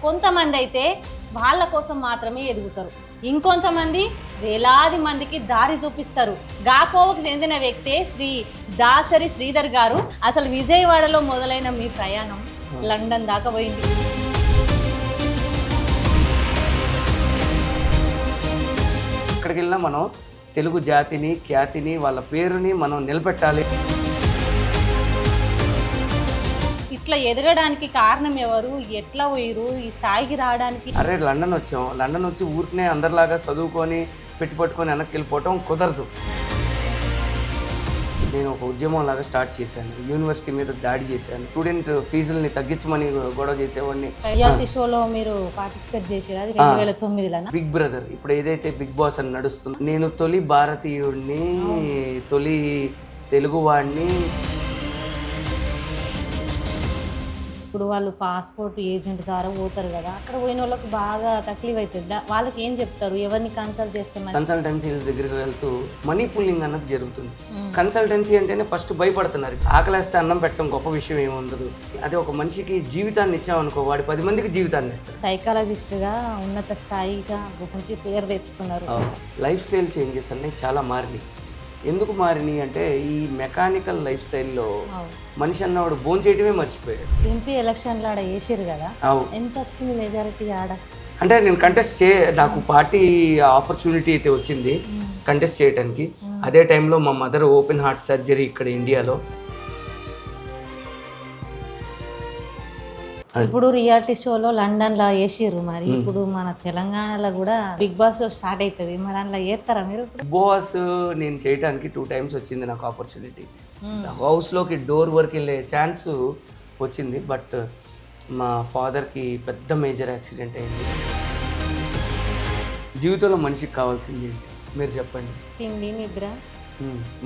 కొంతమంది అయితే వాళ్ళ కోసం మాత్రమే ఎదుగుతారు, ఇంకొంతమంది వేలాది మందికి దారి చూపిస్తారు. గాకోవకు చెందిన వ్యక్తే శ్రీ దాసరి శ్రీధర్ గారు. అసలు విజయవాడలో మొదలైన మీ ప్రయాణం లండన్ దాకా పోయింది. ఎక్కడికి వెళ్ళినా మనం తెలుగు జాతిని, ఖ్యాతిని, వాళ్ళ పేరుని మనం నిలబెట్టాలి. ఇట్లా ఎదగడానికి కారణం ఎవరు, ఎట్లా పోయిరు ఈ స్థాయికి రావడానికి? అరే లండన్ వచ్చాం, లండన్ వచ్చి ఊరికనే అందరిలాగా చదువుకొని పట్టుకొని వెనక్కి వెళ్ళిపోవటం కుదరదు. నేను ఒక ఉద్యమం లాగా స్టార్ట్ చేశాను, యూనివర్సిటీ మీద దాడి చేశాను, స్టూడెంట్ ఫీజుల్ని తగ్గించమని గొడవ చేసేవాడిని. రియాలిటీ షోలో మీరు పార్టిసిపేట్ చేశారు, అది 2009లో. బిగ్ బ్రదర్, ఇప్పుడు ఏదైతే బిగ్ బాస్ అని నడుస్తుంది, నేను తొలి భారతీయుడిని, తొలి తెలుగువాడిని. ఇప్పుడు వాళ్ళు పాస్పోర్ట్ ఏజెంట్ ద్వారా పోతారు కదా, అక్కడ పోయిన వాళ్ళకి బాగా తక్లీఫ్ అవుతుంది. వాళ్ళకి ఏం చెప్తారు, ఎవరిని కన్సల్ట్ చేస్తున్నారు? కన్సల్టెన్సీల దగ్గరికి వెళ్తూ మనీ పుల్లింగ్ అన్నది జరుగుతుంది. కన్సల్టెన్సీ అంటేనే ఫస్ట్ భయపడుతున్నారు. ఆకలేస్తే అన్నం పెట్టడం గొప్ప విషయం ఏమి ఉండదు. అదే ఒక మనిషికి జీవితాన్ని ఇచ్చామనుకో, వాడి 10 మందికి జీవితాన్ని ఇస్తారు. సైకాలజిస్ట్గా ఉన్నత స్థాయిగా మంచి పేరు తెచ్చుకున్నారు. లైఫ్ స్టైల్ చేంజెస్ అన్నీ చాలా మారినాయి. ఎందుకు మారినాయి అంటే ఈ మెకానికల్ లైఫ్ స్టైల్లో మనిషి అన్నవాడు భోజనం చేయటమే మర్చిపోయాడు. ఎంపీ ఎలక్షన్లో ఆడ వేసారు కదా, ఎంత వచ్చింది మెజారిటీ ఆడ? అంటే నేను నాకు పార్టీ ఆపర్చునిటీ అయితే వచ్చింది కంటెస్ట్ చేయడానికి. అదే టైంలో మా మదర్ ఓపెన్ హార్ట్ సర్జరీ ఇక్కడ ఇండియాలో. ఇప్పుడు రియాలిటీ షోలో లండన్లో వేసిర్రు, మరి ఇప్పుడు మన తెలంగాణలో కూడా బిగ్ బాస్ షో స్టార్ట్ అవుతుంది, మరి అందులో వేస్తారా మీరు? బిగ్ బాస్ నేను చేయడానికి 2 times వచ్చింది నాకు ఆపర్చునిటీ. హౌస్లోకి డోర్ వరకు వెళ్ళే ఛాన్స్ వచ్చింది. బట్ మా ఫాదర్కి పెద్ద మేజర్ యాక్సిడెంట్ అయింది. జీవితంలో మనిషికి కావాల్సింది ఏంటి మీరు చెప్పండి? తిండి, నిద్ర,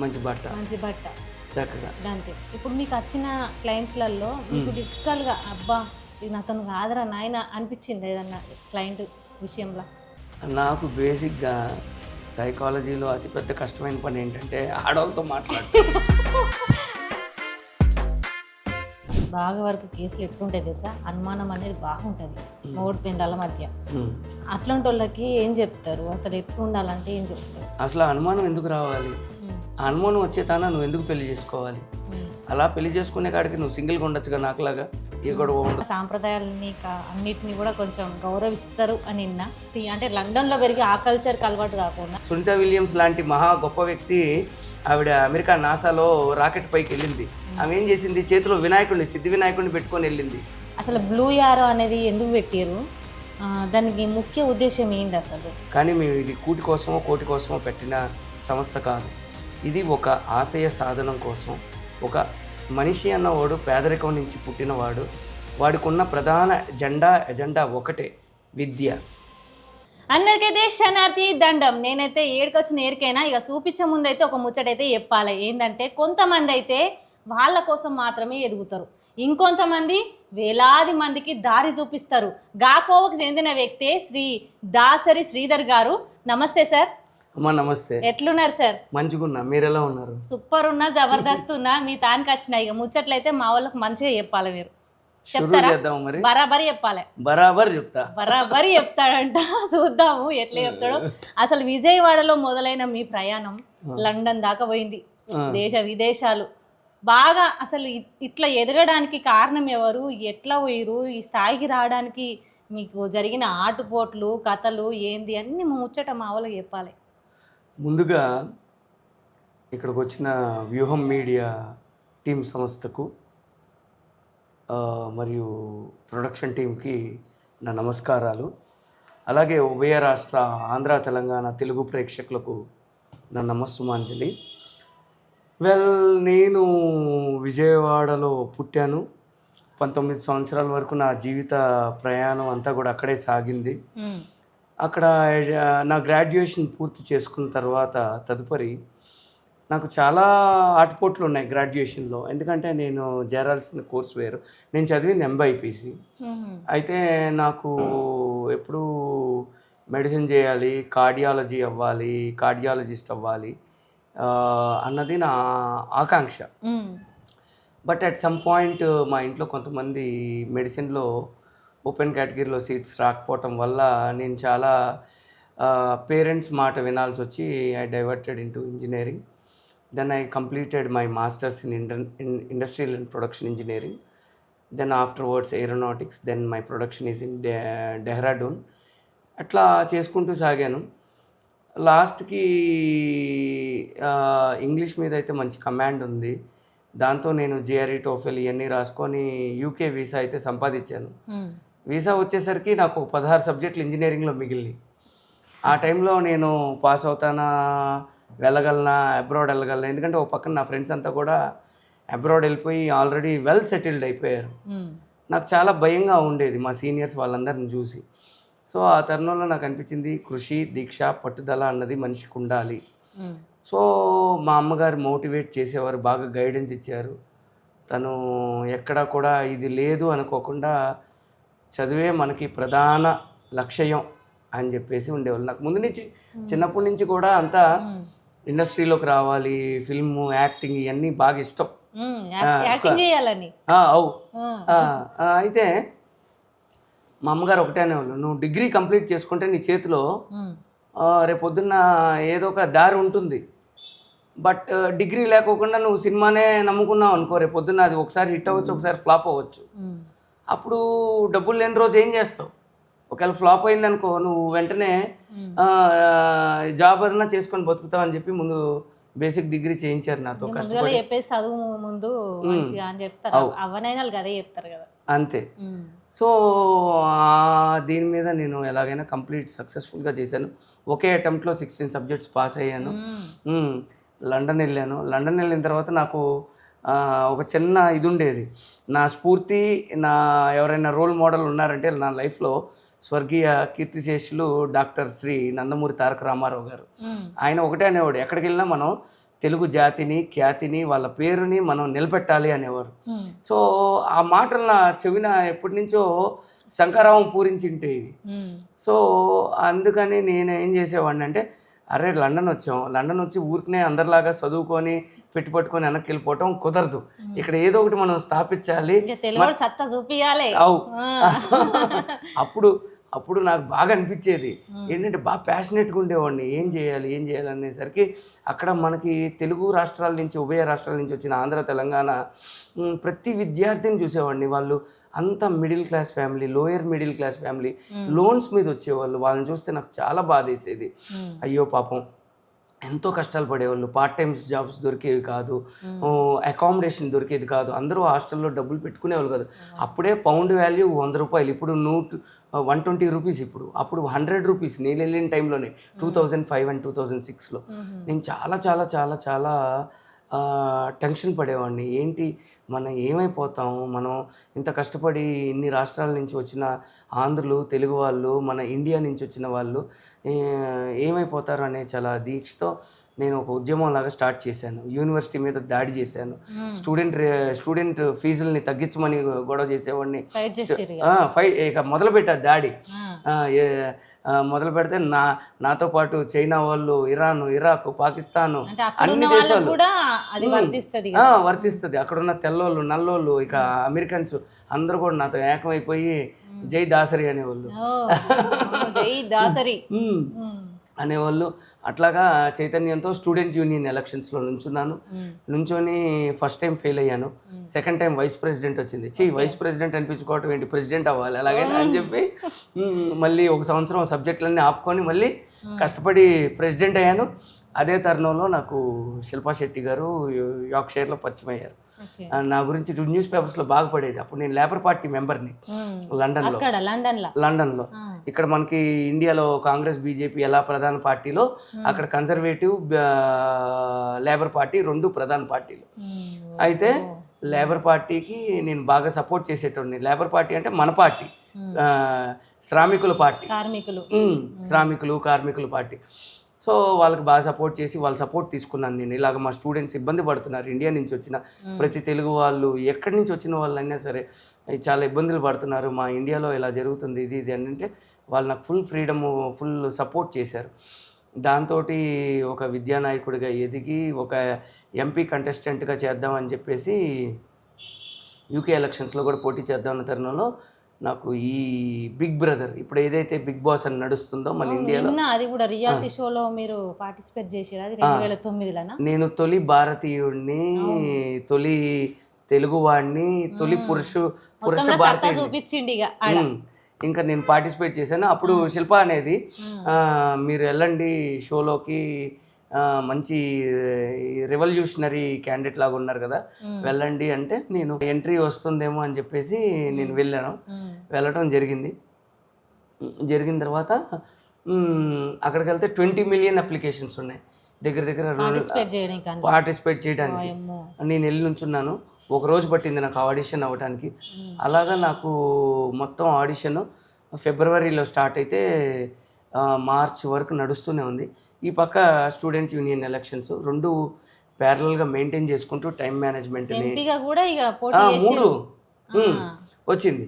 మంచి బట్ట, చక్కగా అంతే. ఇప్పుడు మీకు వచ్చిన క్లయింట్స్లలో మీకు డిఫికల్ట్గా అబ్బా ఇది నాతను కాదురా నాయన అనిపించింది ఏదన్నా క్లయింట్ విషయంలో? నాకు బేసిక్గా సైకాలజీలో అతిపెద్ద కష్టమైన పని ఏంటంటే ఆడవాళ్ళతో మాట్లాడటం. బాగా వరకు కేసులు ఎట్లుంటాయి తెలుసా, అనుమానం అనేది బాగుంటుంది మూడు పెండాల మధ్య. అట్లాంటి వాళ్ళకి ఏం చెప్తారు, అసలు ఎట్లు ఉండాలంటే ఏం చెప్తారు? అసలు అనుమానం ఎందుకు రావాలి? అనుమానం వచ్చేతానా నువ్వు ఎందుకు పెళ్లి చేసుకోవాలి? అలా పెళ్లి చేసుకునే కాడికి నువ్వు సింగిల్గా ఉండొచ్చుగా నాకులాగా. ఏ గొడవ ఉండదు. సాంప్రదాయాలని అన్నిటిని కూడా కొంచెం గౌరవిస్తారు అని విన్నా. అంటే లండన్లో పెరిగి ఆ కల్చర్కి అలవాటు కాకుండా. సునీతా విలియమ్స్ లాంటి మహా గొప్ప వ్యక్తి ఆవిడ అమెరికా నాసాలో రాకెట్ పైకి వెళ్ళింది. ఆమె ఏం చేసింది, చేతిలో వినాయకుడిని, సిద్ధి వినాయకుడిని పెట్టుకొని వెళ్ళింది. అసలు బ్లూ యారో అనేది ఎందుకు పెట్టారు, దానికి ముఖ్య ఉద్దేశం ఏంటి అసలు? కానీ మేము ఇది కూటి కోసమో కోటి కోసమో పెట్టిన సంస్థ కాదు. ఇది ఒక ఆశయ సాధనం కోసం. ఒక మనిషి అన్నవాడు పేదరికం నుంచి పుట్టినవాడు, వాడికి ఉన్న ప్రధాన ఎజెండా ఒకటే, విద్య. అందరికైతే శనార్థి దండం. నేనైతే ఏడుకొచ్చిన ఏరికైనా ఇక చూపించే ముందు అయితే ఒక ముచ్చటైతే చెప్పాలి. ఏంటంటే కొంతమంది అయితే వాళ్ళ కోసం మాత్రమే ఎదుగుతారు, ఇంకొంతమంది వేలాది మందికి దారి చూపిస్తారు. గాకోవకు చెందిన వ్యక్తే శ్రీ దాసరి శ్రీధర్ గారు. నమస్తే సార్. అమ్మా నమస్తే. ఎట్లున్నారు సార్? మంచిగున్నా, మీరు ఎలా ఉన్నారు? సూపర్ ఉన్నా, జబర్దస్త్ ఉన్నా. మీ తానికి వచ్చినాయి ఇక ముచ్చట్లయితే మా వాళ్ళకి మంచిగా చెప్పాలి. మీరు చెప్తారా? మరి బరాబరి చెప్పాలి. బరాబరి చెప్తా, బరాబరి చెప్తాడంట. చూద్దాము ఎట్లా చెప్తాడో. అసలు విజయవాడలో మొదలైన మీ ప్రయాణం లండన్ దాకా పోయింది, దేశ విదేశాలు బాగా. అసలు ఇట్లా ఎదగడానికి కారణం ఎవరు, ఎట్లా పోయిరు ఈ స్థాయికి రావడానికి? మీకు జరిగిన ఆటుపోట్లు, కథలు ఏంది అన్ని ముచ్చట మా వాళ్ళకి చెప్పాలి. ముందుగా ఇక్కడికి వచ్చిన వ్యూహం మీడియా టీం సంస్థకు మరియు ప్రొడక్షన్ టీంకి నా నమస్కారాలు. అలాగే ఉభయ రాష్ట్ర ఆంధ్ర తెలంగాణ తెలుగు ప్రేక్షకులకు నా నమస్సుమాంజలి. నేను విజయవాడలో పుట్టాను. 19 సంవత్సరాల వరకు నా జీవిత ప్రయాణం అంతా కూడా అక్కడే సాగింది. అక్కడ నా గ్రాడ్యుయేషన్ పూర్తి చేసుకున్న తర్వాత తదుపరి నాకు చాలా ఆటుపోట్లు ఉన్నాయి గ్రాడ్యుయేషన్లో. ఎందుకంటే నేను చేరాల్సిన కోర్స్ వేరు. నేను చదివింది MBIPC. అయితే నాకు ఎప్పుడూ మెడిసిన్ చేయాలి, కార్డియాలజీ అవ్వాలి, కార్డియాలజిస్ట్ అవ్వాలి అన్నది నా ఆకాంక్ష. బట్ అట్ సమ్ పాయింట్ మా ఇంట్లో కొంతమంది మెడిసిన్లో ఓపెన్ కేటగిరీలో సీట్స్ రాకపోవటం వల్ల నేను చాలా పేరెంట్స్ మాట వినాల్సి వచ్చి I diverted into engineering. Then I completed my masters in industrial and production engineering. Then afterwards aeronautics. Then my production is in Dehradun. అట్లా చేసుకుంటూ సాగాను. లాస్ట్కి ఇంగ్లీష్ మీద అయితే మంచి కమాండ్ ఉంది. దాంతో నేను జిఆర్ఈ టోఫెల్ ఇవన్నీ రాసుకొని యూకే వీసా అయితే సంపాదించాను. వీసా వచ్చేసరికి నాకు 16 సబ్జెక్టులు ఇంజనీరింగ్లో మిగిలినాయి. ఆ టైంలో నేను పాస్ అవుతానా, వెళ్ళగలనా, అబ్రాడ్ వెళ్ళగలనా, ఎందుకంటే ఒక పక్కన నా ఫ్రెండ్స్ అంతా కూడా అబ్రాడ్ వెళ్ళిపోయి ఆల్రెడీ వెల్ సెటిల్డ్ అయిపోయారు. నాకు చాలా భయంగా ఉండేది మా సీనియర్స్ వాళ్ళందరిని చూసి. సో ఆ తరుణంలో నాకు అనిపించింది కృషి, దీక్ష, పట్టుదల అన్నది మనిషికి ఉండాలి. సో మా అమ్మగారు మోటివేట్ చేసేవారు, బాగా గైడెన్స్ ఇచ్చారు. తను ఎక్కడా కూడా ఇది లేదు అనుకోకుండా చదివే మనకి ప్రధాన లక్ష్యం అని చెప్పేసి ఉండేవాళ్ళు. నాకు ముందు నుంచి చిన్నప్పటి నుంచి కూడా అంతా ఇండస్ట్రీలోకి రావాలి, ఫిల్ము, యాక్టింగ్ ఇవన్నీ బాగా ఇష్టం. అవు అయితే మా అమ్మగారు ఒకటే అనేవాళ్ళు, నువ్వు డిగ్రీ కంప్లీట్ చేసుకుంటే నీ చేతిలో రేపొద్దున్న ఏదో ఒక దారి ఉంటుంది. బట్ డిగ్రీ లేకోకుండా నువ్వు సినిమానే నమ్ముకున్నావు అనుకో, రేపొద్దున్న అది ఒకసారి హిట్ అవ్వచ్చు, ఒకసారి ఫ్లాప్ అవ్వచ్చు. అప్పుడు డబ్బులు లేని రోజు ఏం చేస్తావు? ఒకవేళ ఫ్లాప్ అయిందనుకో నువ్వు వెంటనే జాబ్ అదన్నా చేసుకొని బతుకుతావు అని చెప్పి ముందు బేసిక్ డిగ్రీ చేయించారు నాతో కష్టపడి. చదువు ముందు అని చెప్తారు, అవనైనా అదే చెప్తారు కదా, అంతే. సో దీని మీద నేను ఎలాగైనా కంప్లీట్ సక్సెస్ఫుల్గా చేశాను. ఒకే అటెంప్ట్లో 16 సబ్జెక్ట్స్ పాస్ అయ్యాను. లండన్ వెళ్ళాను. లండన్ వెళ్ళిన తర్వాత నాకు ఒక చిన్న ఇది ఉండేది. నా స్ఫూర్తి, నా ఎవరైనా రోల్ మోడల్ ఉన్నారంటే నా లైఫ్లో స్వర్గీయ కీర్తిశేషులు డాక్టర్ శ్రీ నందమూరి తారక రామారావు గారు. ఆయన ఒకటే అనేవాడు, ఎక్కడికి వెళ్ళినా మనం తెలుగు జాతిని, ఖ్యాతిని, వాళ్ళ పేరుని మనం నిలబెట్టాలి అనేవారు. సో ఆ మాటలు నా చెవిన ఎప్పటి నుంచో శంకరావం పూరించింటే ఇది. సో అందుకని నేను ఏం చేసేవాడిని అంటే, అరే లండన్ వచ్చాం, లండన్ వచ్చి ఊరికనే అందరిలాగా చదువుకొని పెట్టుపట్టుకొని వెనక్కి వెళ్ళిపోవటం కుదరదు. ఇక్కడ ఏదో ఒకటి మనం స్థాపించాలి, సత్తా చూపియాలి. అవు అప్పుడు నాకు బాగా అనిపించేది ఏంటంటే, బాగా ప్యాషనెట్గా ఉండేవాడిని. ఏం చేయాలి అనేసరికి అక్కడ మనకి తెలుగు రాష్ట్రాల నుంచి, ఉభయ రాష్ట్రాల నుంచి వచ్చిన ఆంధ్ర, తెలంగాణ ప్రతి విద్యార్థిని చూసేవాడిని. వాళ్ళు అంత middle class family, lower middle class family, loans మీద వచ్చేవాళ్ళు. వాళ్ళని చూస్తే నాకు చాలా బాధ వేసేది. అయ్యో పాపం ఎంతో కష్టాలు పడేవాళ్ళు. పార్ట్ టైమ్ జాబ్స్ దొరికేవి కాదు, అకామిడేషన్ దొరికేది కాదు. అందరూ హాస్టల్లో డబ్బులు పెట్టుకునేవాళ్ళు కాదు. అప్పుడే పౌండ్ వాల్యూ 100 రూపాయలు, ఇప్పుడు 120 రూపీస్. అప్పుడు 100 రూపీస్ నేను వెళ్ళిన టైంలోనే 2005 అండ్ 2006లో. నేను చాలా చాలా చాలా చాలా టెన్షన్ పడేవాడిని. ఏంటి మనం ఏమైపోతాము, మనం ఇంత కష్టపడి ఇన్ని రాష్ట్రాల నుంచి వచ్చిన ఆంధ్రులు, తెలుగు వాళ్ళు, మన ఇండియా నుంచి వచ్చిన వాళ్ళు ఏమైపోతారు అనే చాలా దీక్షతో నేను ఒక ఉద్యమం లాగా స్టార్ట్ చేశాను. యూనివర్సిటీ మీద దాడి చేశాను. స్టూడెంట్ ఫీజుల్ని తగ్గించమని గొడవ చేసేవాడిని. ఇక మొదలుపెట్టా దాడి. మొదలు పెడితే నాతో పాటు చైనా వాళ్ళు, ఇరాన్, ఇరాక్, పాకిస్తాన్, అన్ని దేశాలు వర్తిస్తుంది. అక్కడున్న తెల్లోళ్ళు, నల్లోళ్ళు, ఇక అమెరికన్స్ అందరూ కూడా నాతో ఏకమైపోయి జై దాసరి అనేవాళ్ళు అనేవాళ్ళు. అట్లాగా చైతన్యంతో స్టూడెంట్ యూనియన్ ఎలక్షన్స్లో నుంచొని ఫస్ట్ టైం ఫెయిల్ అయ్యాను. సెకండ్ టైం వైస్ ప్రెసిడెంట్ వచ్చింది. వైస్ ప్రెసిడెంట్ అనిపించుకోవటం ఏంటి, ప్రెసిడెంట్ అవ్వాలి అలాగైనా అని చెప్పి మళ్ళీ ఒక సంవత్సరం సబ్జెక్టులన్నీ ఆపుకొని మళ్ళీ కష్టపడి ప్రెసిడెంట్ అయ్యాను. అదే తరుణంలో నాకు శిల్పా శెట్టి గారు యార్క్షైర్లో పరిచయం అయ్యారు. నా గురించి న్యూస్ పేపర్స్లో బాగా పడేది. అప్పుడు నేను లేబర్ పార్టీ మెంబర్ని లండన్లో. ఇక్కడ మనకి ఇండియాలో కాంగ్రెస్, బీజేపీ ఎలా ప్రధాన పార్టీలో, అక్కడ కన్జర్వేటివ్, లేబర్ పార్టీ రెండు ప్రధాన పార్టీలు. అయితే లేబర్ పార్టీకి నేను బాగా సపోర్ట్ చేసేటోడిని. లేబర్ పార్టీ అంటే మన పార్టీ, శ్రామికుల పార్టీ, శ్రామికులు కార్మికుల పార్టీ. సో వాళ్ళకి బాగా సపోర్ట్ చేసి వాళ్ళ సపోర్ట్ తీసుకున్నాను నేను. ఇలాగ మా స్టూడెంట్స్ ఇబ్బంది పడుతున్నారు, ఇండియా నుంచి వచ్చిన ప్రతి తెలుగు వాళ్ళు, ఎక్కడి నుంచి వచ్చిన వాళ్ళైనా సరే చాలా ఇబ్బందులు పడుతున్నారు, మా ఇండియాలో ఇలా జరుగుతుంది ఇది అని అంటే వాళ్ళు నాకు ఫుల్ ఫ్రీడము, ఫుల్ సపోర్ట్ చేశారు. దాంతో ఒక విద్యానాయకుడిగా ఎదిగి ఒక ఎంపీ కంటెస్టెంట్గా చేద్దామని చెప్పేసి యూకే ఎలక్షన్స్లో కూడా పోటీ చేద్దామన్న తరుణంలో నాకు ఈ బిగ్ బ్రదర్ ఇప్పుడు ఏదైతే బిగ్ బాస్ అని నడుస్తుందో మన ఇండియాలో, అది కూడా రియాలిటీ షోలో మీరు పార్టిసిపేట్ చేసారు, అది 2009లోనా? నేను తొలి భారతీయుడిని, తొలి తెలుగువాడిని, తొలి పురుష భారతీయుడిని. చూపించిండి ఇక ఇంకా నేను పార్టిసిపేట్ చేశాను. అప్పుడు శిల్ప అనేది మీరు వెళ్ళండి షోలోకి, మంచి రెవల్యూషనరీ క్యాండిడేట్ లాగా ఉన్నారు కదా, వెళ్ళండి అంటే నేను ఎంట్రీ వస్తుందేమో అని చెప్పేసి నేను వెళ్ళటం జరిగిన తర్వాత అక్కడికి వెళ్తే 20 మిలియన్ అప్లికేషన్స్ ఉన్నాయి దగ్గర పార్టిసిపేట్ చేయడానికి. నేను వెళ్ళి నుంచున్నాను. ఒక రోజు పట్టింది నాకు ఆడిషన్ అవ్వడానికి. అలాగా నాకు మొత్తం ఆడిషన్ ఫిబ్రవరిలో స్టార్ట్ అయితే మార్చ్ వరకు నడుస్తూనే ఉంది. ఈ పక్క స్టూడెంట్ యూనియన్ ఎలక్షన్స్ రెండు ప్యారలల్గా మెయింటైన్ చేసుకుంటూ టైం మేనేజ్మెంట్ని 3 వచ్చింది.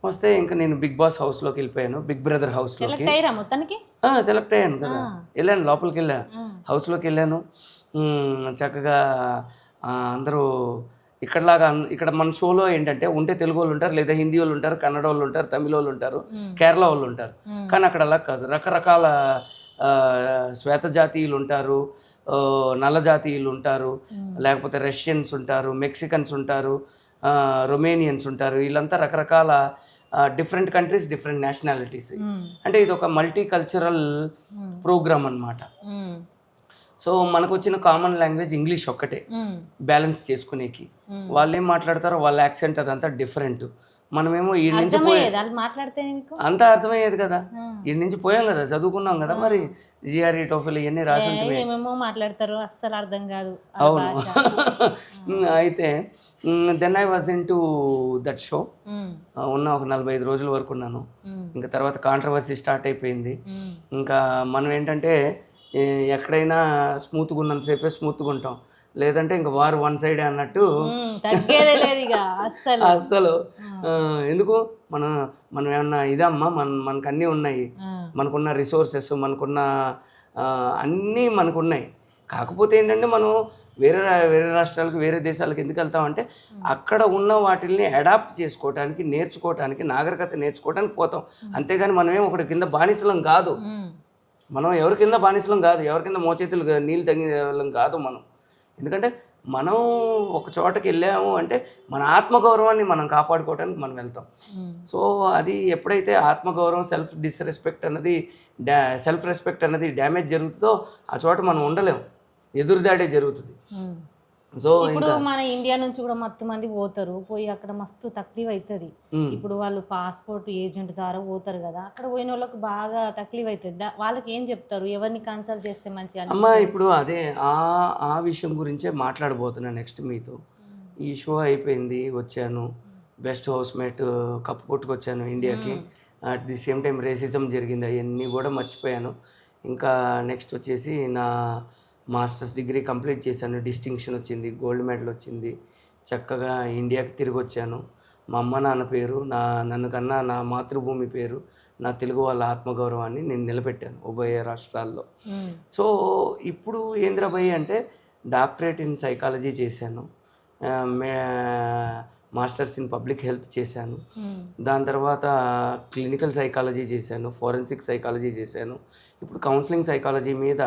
వస్తే ఇంకా నేను బిగ్ బాస్ హౌస్లోకి వెళ్ళిపోయాను, బిగ్ బ్రదర్ హౌస్లోకి సెలెక్ట్ అయ్యాను కదా. వెళ్ళాను, లోపలికి హౌస్లోకి వెళ్ళాను. చక్కగా అందరూ ఇక్కడ మన షోలో ఏంటంటే ఉంటే తెలుగు వాళ్ళు ఉంటారు, లేదా హిందీ వాళ్ళు ఉంటారు, కన్నడ వాళ్ళు ఉంటారు, తమిళ వాళ్ళు ఉంటారు, కేరళ వాళ్ళు ఉంటారు. కానీ అక్కడ అలా కాదు, రకరకాల శ్వేత జాతీయులు ఉంటారు, నల్ల జాతీయులు ఉంటారు, లేకపోతే రష్యన్స్ ఉంటారు, మెక్సికన్స్ ఉంటారు, రొమేనియన్స్ ఉంటారు. వీళ్ళంతా రకరకాల డిఫరెంట్ కంట్రీస్, డిఫరెంట్ నేషనాలిటీస్. అంటే ఇది ఒక మల్టీ కల్చరల్ ప్రోగ్రామ్ అన్నమాట. సో మనకు వచ్చిన కామన్ లాంగ్వేజ్ ఇంగ్లీష్ ఒక్కటే బ్యాలెన్స్ చేసుకునేకి. వాళ్ళు ఏం మాట్లాడతారో వాళ్ళ యాక్సెంట్ అదంతా డిఫరెంట్. మనమేమో ఈ నుంచి అంతా అర్థమయ్యేది కదా, ఈ నుంచి పోయాం కదా, చదువుకున్నాం కదా, మరి జిఆర్ఈ టోఫెల్ ఇవన్నీ రాసి మాట్లాడతారు, అస్సలు అర్థం కాదు. అవును. అయితే then I was in to that show. ఉన్న ఒక 45 రోజుల వరకు ఉన్నాను. ఇంకా తర్వాత కాంట్రవర్సీ స్టార్ట్ అయిపోయింది. ఇంకా మనం ఏంటంటే ఎక్కడైనా స్మూత్గా ఉన్నంతసేపే స్మూత్గా ఉంటాం, లేదంటే ఇంకా వారు వన్ సైడ్ అన్నట్టు. అస్సలు ఎందుకు మనం ఏమన్నా ఇదమ్మా, మనకు అన్నీ ఉన్నాయి, మనకున్న రిసోర్సెస్, మనకున్న అన్నీ మనకున్నాయి. కాకపోతే ఏంటంటే మనం వేరే రాష్ట్రాలకు, వేరే దేశాలకు ఎందుకు వెళ్తామంటే అక్కడ ఉన్న వాటిల్ని అడాప్ట్ చేసుకోవడానికి, నేర్చుకోవడానికి, నాగరికత నేర్చుకోవడానికి పోతాం. అంతేగాని మనమేం ఒకటి కింద బానిసలం కాదు. మనం ఎవరి కింద బానిసలం కాదు, ఎవరి కింద మోచేతులు నీళ్ళు తగ్గిన వాళ్ళం కాదు మనం. ఎందుకంటే మనం ఒక చోటకి వెళ్ళాము అంటే మన ఆత్మగౌరవాన్ని మనం కాపాడుకోవడానికి మనం వెళ్తాం. సో అది ఎప్పుడైతే ఆత్మగౌరవం, సెల్ఫ్ రెస్పెక్ట్ అన్నది డ్యామేజ్ జరుగుతుందో ఆ చోట మనం ఉండలేం, ఎదురుదాడే జరుగుతుంది. సో ఇప్పుడు మన ఇండియా నుంచి కూడా మస్తు మంది పోతారు, పోయి అక్కడ మస్తు తక్లీఫ్ అవుతుంది. ఇప్పుడు వాళ్ళు పాస్పోర్ట్ ఏజెంట్ ద్వారా పోతారు కదా, అక్కడ పోయిన వాళ్ళకి బాగా తక్లీఫ్ అవుతుంది. వాళ్ళకి ఏం చెప్తారు, ఎవరిని కన్సల్ట్ చేస్తే మంచిగా? అమ్మా ఇప్పుడు అదే ఆ విషయం గురించే మాట్లాడబోతున్నా నెక్స్ట్ మీతో. ఈ షో అయిపోయింది, వచ్చాను, బెస్ట్ హౌస్ మేట్ కప్పు కొట్టుకొచ్చాను ఇండియాకి. At the same time racism జరిగింది, అవన్నీ కూడా మర్చిపోయాను. ఇంకా నెక్స్ట్ వచ్చేసి నా మాస్టర్స్ డిగ్రీ కంప్లీట్ చేశాను, డిస్టింక్షన్ వచ్చింది, గోల్డ్ మెడల్ వచ్చింది. చక్కగా ఇండియాకి తిరిగి వచ్చాను. మా అమ్మ నాన్న పేరు, నన్ను కన్నా నా మాతృభూమి పేరు, నా తెలుగు వాళ్ళ ఆత్మగౌరవాన్ని నేను నిలబెట్టాను ఉభయ రాష్ట్రాల్లో. సో ఇప్పుడు ఏంద్రభయ్ అంటే డాక్టరేట్ ఇన్ సైకాలజీ చేశాను, మాస్టర్స్ ఇన్ పబ్లిక్ హెల్త్ చేశాను, దాని తర్వాత క్లినికల్ సైకాలజీ చేశాను, ఫోరెన్సిక్ సైకాలజీ చేశాను. ఇప్పుడు కౌన్సిలింగ్ సైకాలజీ మీద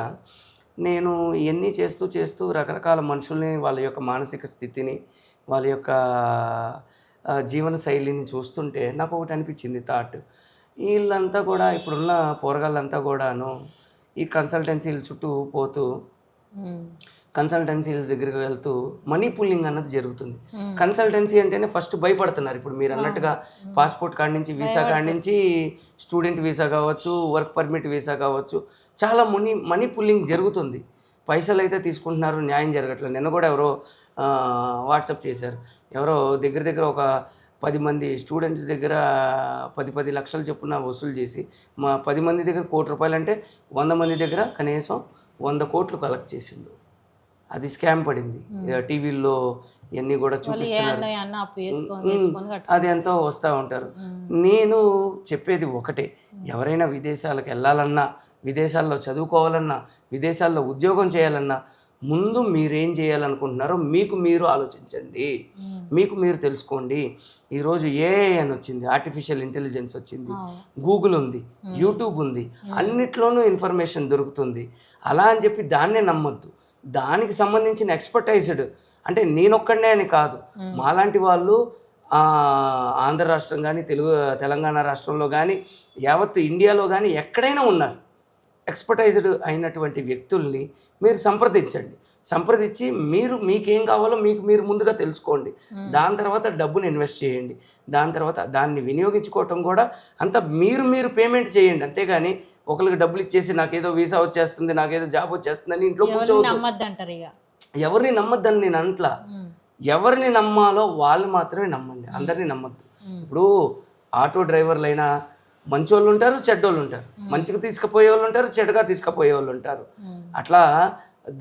నేను ఇవన్నీ చేస్తూ రకరకాల మనుషుల్ని, వాళ్ళ యొక్క మానసిక స్థితిని, వాళ్ళ యొక్క జీవన శైలిని చూస్తుంటే నాకు ఒకటి అనిపించింది థాట్. వీళ్ళంతా కూడా ఇప్పుడున్న పోరగాళ్ళంతా కూడాను ఈ కన్సల్టెన్సీల చుట్టూ పోతూ, కన్సల్టెన్సీల దగ్గరికి వెళ్తూ మనీ పుల్లింగ్ అన్నది జరుగుతుంది. కన్సల్టెన్సీ అంటేనే ఫస్ట్ భయపడుతున్నారు. ఇప్పుడు మీరు అన్నట్టుగా పాస్పోర్ట్ కార్డ్ నుంచి, వీసా కార్డ్ నుంచి, స్టూడెంట్ వీసా కావచ్చు, వర్క్ పర్మిట్ వీసా కావచ్చు, చాలా మనీ పుల్లింగ్ జరుగుతుంది. పైసలు అయితే తీసుకుంటున్నారు, న్యాయం జరగట్లేదు. నిన్న కూడా ఎవరో వాట్సాప్ చేశారు, ఎవరో దగ్గర ఒక 10 మంది స్టూడెంట్స్ దగ్గర 10 లక్షలు చొప్పున వసూలు చేసి, మా 10 మంది దగ్గర ₹1,00,00,000 అంటే 100 మంది దగ్గర కనీసం 100 కోట్లు కలెక్ట్ చేసిండు. అది స్కామ్ పడింది. టీవీల్లో ఇవన్నీ కూడా చూపిస్తున్నారు, అది ఎంతో వస్తూ ఉంటారు. నేను చెప్పేది ఒకటే, ఎవరైనా విదేశాలకు వెళ్ళాలన్నా, విదేశాల్లో చదువుకోవాలన్నా, విదేశాల్లో ఉద్యోగం చేయాలన్నా ముందు మీరేం చేయాలనుకుంటున్నారో మీకు మీరు ఆలోచించండి, మీకు మీరు తెలుసుకోండి. ఈరోజు ఏఐ అని వచ్చింది, ఆర్టిఫిషియల్ ఇంటెలిజెన్స్ వచ్చింది, గూగుల్ ఉంది, యూట్యూబ్ ఉంది, అన్నిట్లోనూ ఇన్ఫర్మేషన్ దొరుకుతుంది. అలా అని చెప్పి దాన్నే నమ్మొద్దు. దానికి సంబంధించిన ఎక్స్పర్టైజ్డ్ అంటే నేనొక్కడనే అని కాదు, మాలాంటి వాళ్ళు ఆంధ్ర రాష్ట్రం కానీ తెలంగాణ రాష్ట్రంలో కానీ యావత్ ఇండియాలో కానీ ఎక్కడైనా ఉన్నారు. ఎక్స్పర్టైజ్డ్ అయినటువంటి వ్యక్తుల్ని మీరు సంప్రదించి మీకేం కావాలో మీరు ముందుగా తెలుసుకోండి. దాని తర్వాత డబ్బుని ఇన్వెస్ట్ చేయండి. దాని తర్వాత దాన్ని వినియోగించుకోవటం కూడా అంత మీరు పేమెంట్ చేయండి. అంతేగాని ఒకరికి డబ్బులు ఇచ్చేసి నాకేదో వీసా వచ్చేస్తుంది, నాకేదో జాబ్ వచ్చేస్తుంది అని ఇంట్లో కూర్చోవద్దు. ఎవరిని నమ్మద్దని నేను అంట్లా. ఎవరిని నమ్మాలో వాళ్ళు మాత్రమే నమ్మండి, అందరినీ నమ్మద్దు. ఇప్పుడు ఆటో డ్రైవర్లైనా మంచోళ్ళు ఉంటారు, చెడ్డోళ్ళు ఉంటారు. మంచిగా తీసుకుపోయే వాళ్ళు ఉంటారు, చెడుగా తీసుకుపోయే వాళ్ళు ఉంటారు. అట్లా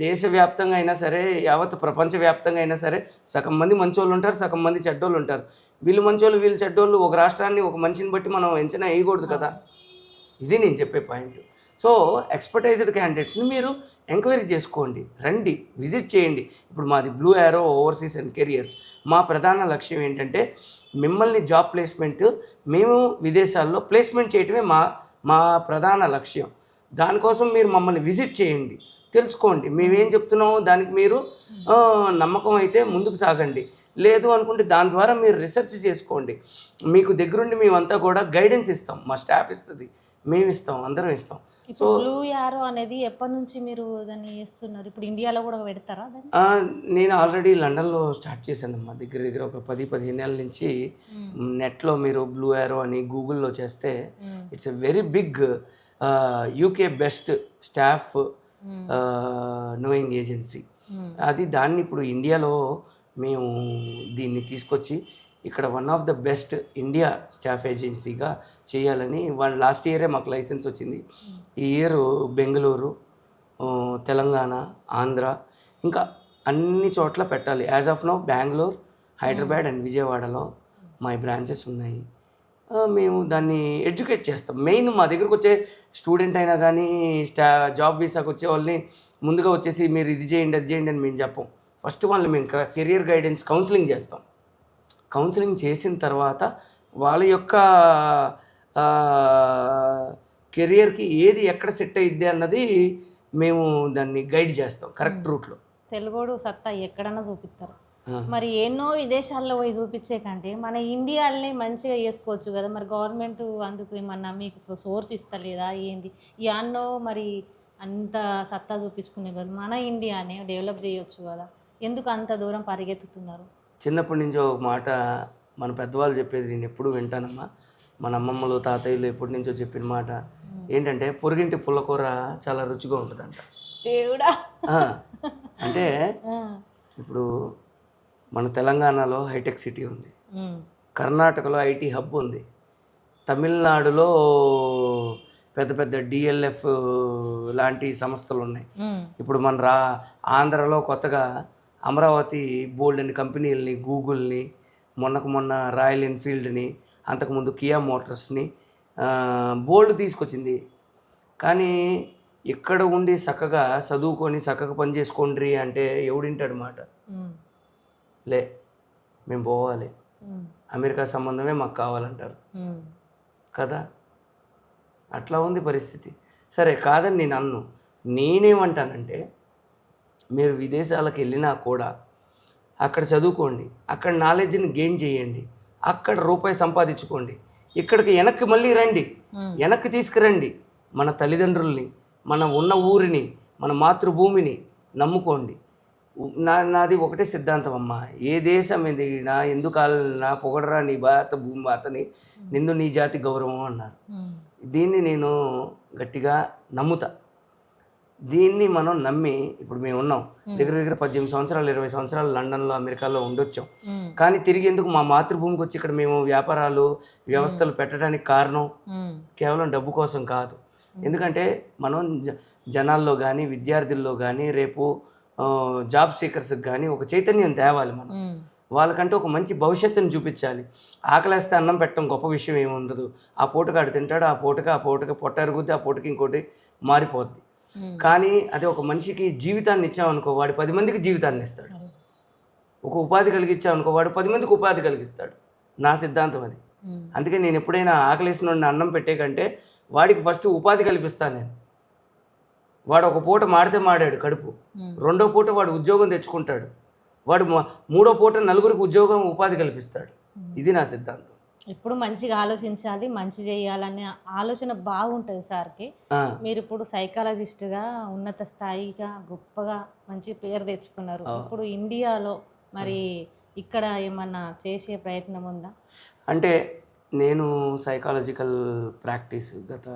దేశవ్యాప్తంగా అయినా సరే, యావత్ ప్రపంచవ్యాప్తంగా అయినా సరే సగం మంది మంచోళ్ళు ఉంటారు, సగం మంది చెడ్డోళ్ళు ఉంటారు. వీళ్ళు మంచోళ్ళు వీళ్ళు చెడ్డోళ్ళు ఒక రాష్ట్రాన్ని ఒక మనిషిని బట్టి మనం అంచనా వేయకూడదు కదా. ఇది నేను చెప్పే పాయింట్. సో ఎక్స్పర్టైజ్డ్ క్యాండిడేట్స్ని మీరు ఎంక్వైరీ చేసుకోండి, రండి, విజిట్ చేయండి. ఇప్పుడు మాది blue arrow overseas and careers. మా ప్రధాన లక్ష్యం ఏంటంటే మిమ్మల్ని జాబ్ ప్లేస్మెంట్, మేము విదేశాల్లో ప్లేస్మెంట్ చేయటమే మా ప్రధాన లక్ష్యం. దానికోసం మీరు మమ్మల్ని విజిట్ చేయండి, తెలుసుకోండి. మేమేం చెప్తున్నామో దానికి మీరు నమ్మకం అయితే ముందుకు సాగండి. లేదు అనుకుంటే దాని ద్వారా మీరు రీసెర్చ్ చేసుకోండి. మీకు దగ్గరుండి మేమంతా కూడా గైడెన్స్ ఇస్తాం, మా స్టాఫ్ ఇస్తుంది, మేము ఇస్తాం, అందరం ఇస్తాం. సో బ్లూ యారో అనేది ఎప్పటి నుంచి మీరు దాన్ని చేస్తున్నారు? ఇప్పుడు ఇండియాలో కూడా పెడతారా? నేను ఆల్రెడీ లండన్లో స్టార్ట్ చేశానమ్మా. దగ్గర ఒక 10-15 ఏళ్ళ నుంచి నెట్లో మీరు బ్లూ యారో అని గూగుల్లో చేస్తే it's a very big UK best staff knowing agency. దాన్ని ఇప్పుడు ఇండియాలో మేము దీన్ని తీసుకొచ్చి ఇక్కడ one of the best India staff ఏజెన్సీగా చేయాలని లాస్ట్ ఇయరే మాకు లైసెన్స్ వచ్చింది. ఈ ఇయర్ బెంగళూరు, తెలంగాణ, ఆంధ్ర ఇంకా అన్ని చోట్ల పెట్టాలి. As of now Bengaluru, Hyderabad and విజయవాడలో మా బ్రాంచెస్ ఉన్నాయి. మేము దాన్ని ఎడ్యుకేట్ చేస్తాం. మెయిన్ మా దగ్గరకు వచ్చే స్టూడెంట్ అయినా కానీ జాబ్ వీసాకి వచ్చే వాళ్ళని ముందుగా వచ్చేసి మీరు ఇది చేయండి అది చేయండి అని మేము చెప్పం. ఫస్ట్ వాళ్ళు మేము కెరియర్ గైడెన్స్ కౌన్సిలింగ్ చేస్తాం. కౌన్సిలింగ్ చేసిన తర్వాత వాళ్ళ యొక్క కెరియర్కి ఏది ఎక్కడ సెట్ అయ్యిద్ది అన్నది మేము దాన్ని గైడ్ చేస్తాం కరెక్ట్ రూట్లో. తెలుగుడు సత్తా ఎక్కడన్నా చూపిస్తారు. మరి ఎన్నో విదేశాల్లో పోయి చూపించే కంటే మన ఇండియాలోనే మంచిగా చేసుకోవచ్చు కదా. మరి గవర్నమెంట్ అందుకు ఏమన్నా మీకు సోర్స్ ఇస్తలేదా ఏంది? యాన్నో మరి అంత సత్తా చూపించుకునే బదులు మన ఇండియానే డెవలప్ చేయొచ్చు కదా. ఎందుకు అంత దూరం పరిగెత్తుతున్నారు? చిన్నప్పటి నుంచి ఒక మాట మన పెద్దవాళ్ళు చెప్పేది నేను ఎప్పుడు వింటానమ్మా. మన అమ్మమ్మలు తాతయ్యలు ఎప్పటి నుంచో చెప్పిన మాట ఏంటంటే పొరుగింటి పుల్లకూర చాలా రుచిగా ఉంటుందంట. దేవుడా! అంటే ఇప్పుడు మన తెలంగాణలో హైటెక్ సిటీ ఉంది, కర్ణాటకలో ఐటీ హబ్ ఉంది, తమిళనాడులో పెద్ద పెద్ద డిఎల్ఎఫ్ లాంటి సంస్థలు ఉన్నాయి. ఇప్పుడు మన ఆంధ్రలో కొత్తగా అమరావతి బోల్డ్ అని కంపెనీలని, గూగుల్ని, మొన్న రాయల్ ఎన్ఫీల్డ్ని, అంతకుముందు కియా మోటార్స్ని బోల్డ్ తీసుకొచ్చింది. కానీ ఇక్కడ ఉండి చక్కగా చదువుకొని చక్కగా పని చేసుకోండి అంటే ఎవడింటాడు మాట? లే, మేము పోవాలి, అమెరికా సంబంధమే మాకు కావాలంటారు కదా. అట్లా ఉంది పరిస్థితి. సరే కాదని నేను అన్ను. నేనేమంటానంటే మీరు విదేశాలకు వెళ్ళినా కూడా అక్కడ చదువుకోండి, అక్కడ నాలెడ్జ్ని గెయిన్ చేయండి, అక్కడ రూపాయి సంపాదించుకోండి. ఇక్కడికి వెనక్కి మళ్ళీ రండి, వెనక్కి తీసుకురండి. మన తల్లిదండ్రుల్ని, మన ఉన్న ఊరిని, మన మాతృభూమిని నమ్ముకోండి. నాది ఒకటే సిద్ధాంతం అమ్మ. ఏ దేశం ఎదిగినా ఎందుకు కాలనా పొగడరా నీ భారత భూమాతని, నిందు నీ జాతి గౌరవం అన్నారు. దీన్ని నేను గట్టిగా నమ్ముతా. దీన్ని మనం నమ్మి ఇప్పుడు మేము ఉన్నాం. దగ్గర 18 సంవత్సరాలు 20 సంవత్సరాలు లండన్లో అమెరికాలో ఉండొచ్చాం. కానీ తిరిగి ఎందుకు మా మాతృభూమికి వచ్చి ఇక్కడ మేము వ్యాపారాలు వ్యవస్థలు పెట్టడానికి కారణం కేవలం డబ్బు కోసం కాదు. ఎందుకంటే మనం జనాల్లో కానీ విద్యార్థుల్లో కానీ రేపు జాబ్ సీకర్స్కి కానీ ఒక చైతన్యం తేవాలి. మనం వాళ్ళకంటే ఒక మంచి భవిష్యత్తుని చూపించాలి. ఆకలేస్తే అన్నం పెట్టడం గొప్ప విషయం ఏమి ఉండదు. ఆ పూటకు ఆడు తింటాడు, ఆ పూటకి పొట్ట ఎరుగుద్ది, ఆ పూటకి ఇంకోటి మారిపోద్ది. కానీ అది ఒక మనిషికి జీవితాన్ని ఇచ్చామనుకో వాడు 10 మందికి జీవితాన్ని ఇస్తాడు. ఒక ఉపాధి కలిగించామనుకో వాడు 10 మందికి ఉపాధి కలిగిస్తాడు. నా సిద్ధాంతం అది. అందుకే నేను ఎప్పుడైనా ఆకలేసిన అన్నం పెట్టే కంటే వాడికి ఫస్ట్ ఉపాధి కల్పిస్తాను నేను. వాడు ఒక పూట మాడితే మాడాడు కడుపు, రెండో పూట వాడు ఉద్యోగం తెచ్చుకుంటాడు, వాడు మూడో పూట నలుగురికి ఉద్యోగం ఉపాధి కల్పిస్తాడు. ఇది నా సిద్ధాంతం. ఇప్పుడు మంచిగా ఆలోచించాలి, మంచి చేయాలనే ఆలోచన బాగుంటుంది సార్కి. మీరు ఇప్పుడు సైకాలజిస్ట్గా ఉన్నత స్థాయిగా గొప్పగా మంచి పేరు తెచ్చుకున్నారు. ఇప్పుడు ఇండియాలో మరి ఇక్కడ ఏమన్నా చేసే ప్రయత్నం ఉందా? అంటే నేను సైకాలజికల్ ప్రాక్టీస్ గత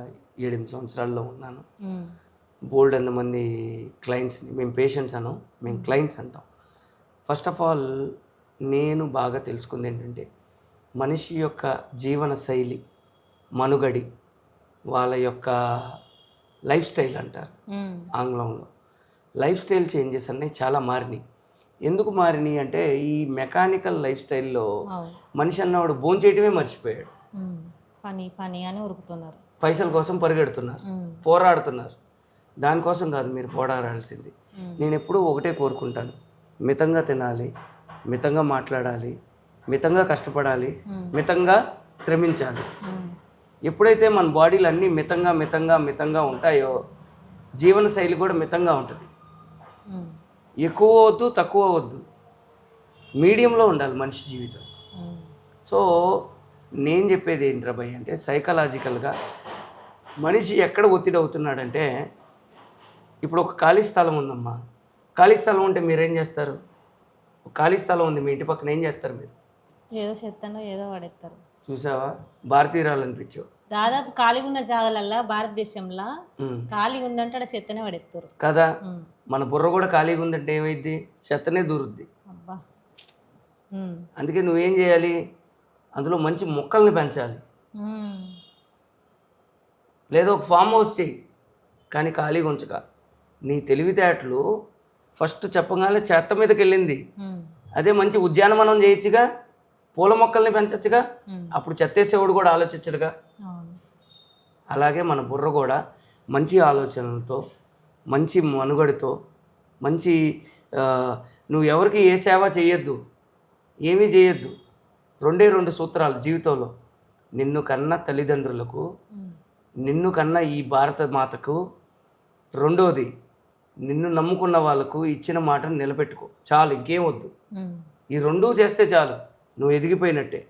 7-8 సంవత్సరాల్లో ఉన్నాను. బోల్డ్ మంది క్లయింట్స్ని, మేము పేషెంట్స్ అనం, మేము క్లయింట్స్ అంటాం. ఫస్ట్ ఆఫ్ ఆల్ నేను బాగా తెలుసుకుంది ఏంటంటే మనిషి యొక్క జీవన శైలి, మనుగడి, వాళ్ళ యొక్క లైఫ్ స్టైల్ అంటారు ఆంగ్లంలో. లైఫ్ స్టైల్ చేంజెస్ అన్నీ చాలా మారినాయి. ఎందుకు మారినాయి అంటే ఈ మెకానికల్ లైఫ్ స్టైల్లో మనిషి అన్నవాడు భోంచేయటమే మర్చిపోయాడు. పని పని అని ఉరుకుతున్నారు, పైసల కోసం పరిగెడుతున్నారు, పోరాడుతున్నారు. దానికోసం కాదు మీరు పోరాడాల్సింది. నేను ఎప్పుడూ ఒకటే కోరుకుంటాను, మితంగా తినాలి, మితంగా మాట్లాడాలి, మితంగా కష్టపడాలి, మితంగా శ్రమించాలి. ఎప్పుడైతే మన బాడీలు అన్నీ మితంగా మితంగా మితంగా ఉంటాయో జీవన శైలి కూడా మితంగా ఉంటుంది. ఎక్కువ వద్దు, తక్కువ వద్దు, మీడియంలో ఉండాలి మనిషి జీవితం. సో నేను చెప్పేది ఏంట్రా భయ్ అంటే సైకలాజికల్గా మనిషి ఎక్కడ ఒత్తిడి అవుతున్నాడంటే, ఇప్పుడు ఒక ఖాళీ స్థలం ఉందమ్మా, ఖాళీ స్థలం ఉంటే మీరేం చేస్తారు? ఒక ఖాళీ స్థలం ఉంది మీ ఇంటి పక్కన, ఏం చేస్తారు మీరు? ఏదో చెత్తనో ఏదో పడేస్తారు. చూసావా, భారతీయురాలు అనిపించావు. దాదాపు ఖాళీగా ఉన్న జాగాలల్లా భారతదేశంలో ఖాళీగా ఉందంటే అక్కడ చెత్తనే పడేస్తారు కదా. మన బుర్ర కూడా ఖాళీగా ఉందంటే ఏమైద్ది? చెత్తనే దూరుద్ది. అబ్బా. అందుకే నువ్వేం చేయాలి, అందులో మంచి మొక్కల్ని పెంచాలి, లేదా ఒక ఫామ్ హౌస్ చెయ్యి, కానీ ఖాళీగా ఉంచక. నీ తెలివితేటలు ఫస్ట్ చెప్పగానే చెత్త మీదకి వెళ్ళింది. అదే మంచి ఉద్యానవనం చేయొచ్చుగా, పూల మొక్కల్ని పెంచచ్చుగా, అప్పుడు చెత్తేసేవాడు కూడా ఆలోచించడుగా. అలాగే మన బుర్ర కూడా మంచి ఆలోచనలతో, మంచి మనుగడితో, మంచి నువ్వు ఎవరికి ఏ సేవ చేయొద్దు, ఏమీ చేయొద్దు. 2 సూత్రాలు జీవితంలో: నిన్ను కన్న తల్లిదండ్రులకు, నిన్ను కన్న ఈ భారత మాతకు, రెండోది నిన్ను నమ్ముకున్న వాళ్ళకు ఇచ్చిన మాటను నిలబెట్టుకో. చాలు, ఇంకేం వద్దు. ఈ 2 చేస్తే చాలు, నువ్వు ఎదిగిపోయినట్టే.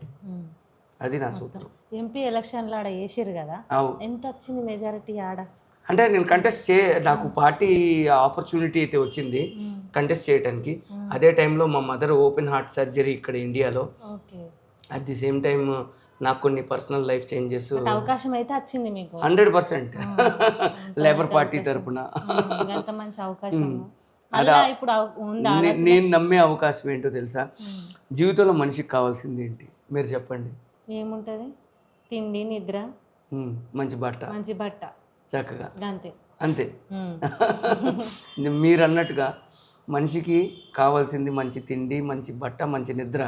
అది నా సూత్రం. ఎంపీ ఎలక్షన్లో ఆడ వేసారు కదా, ఎంత వచ్చింది మెజారిటీ ఆడ? అంటే నేను కంటెస్ట్ నాకు పార్టీ ఆపర్చునిటీ అయితే వచ్చింది కంటెస్ట్ చేయడానికి. అదే టైంలో మా మదర్ ఓపెన్ హార్ట్ సర్జరీ ఇక్కడ ఇండియాలో. అట్ ది సేమ్ టైం నాకు కొన్ని పర్సనల్ లైఫ్ చేంజెస్. అవకాశం అయితే వచ్చింది మీకు 100% లేబర్ పార్టీ తరఫున. నేను నమ్మే అవకాశం ఏంటో తెలుసా? జీవితంలో మనిషికి కావాల్సింది ఏంటి మీరు చెప్పండి? ఏముంటది? తిండి, నిద్ర, మంచి బట్ట, చక్కగా, అంతే. మీరు అన్నట్టుగా మనిషికి కావాల్సింది మంచి తిండి, మంచి బట్ట, మంచి నిద్ర.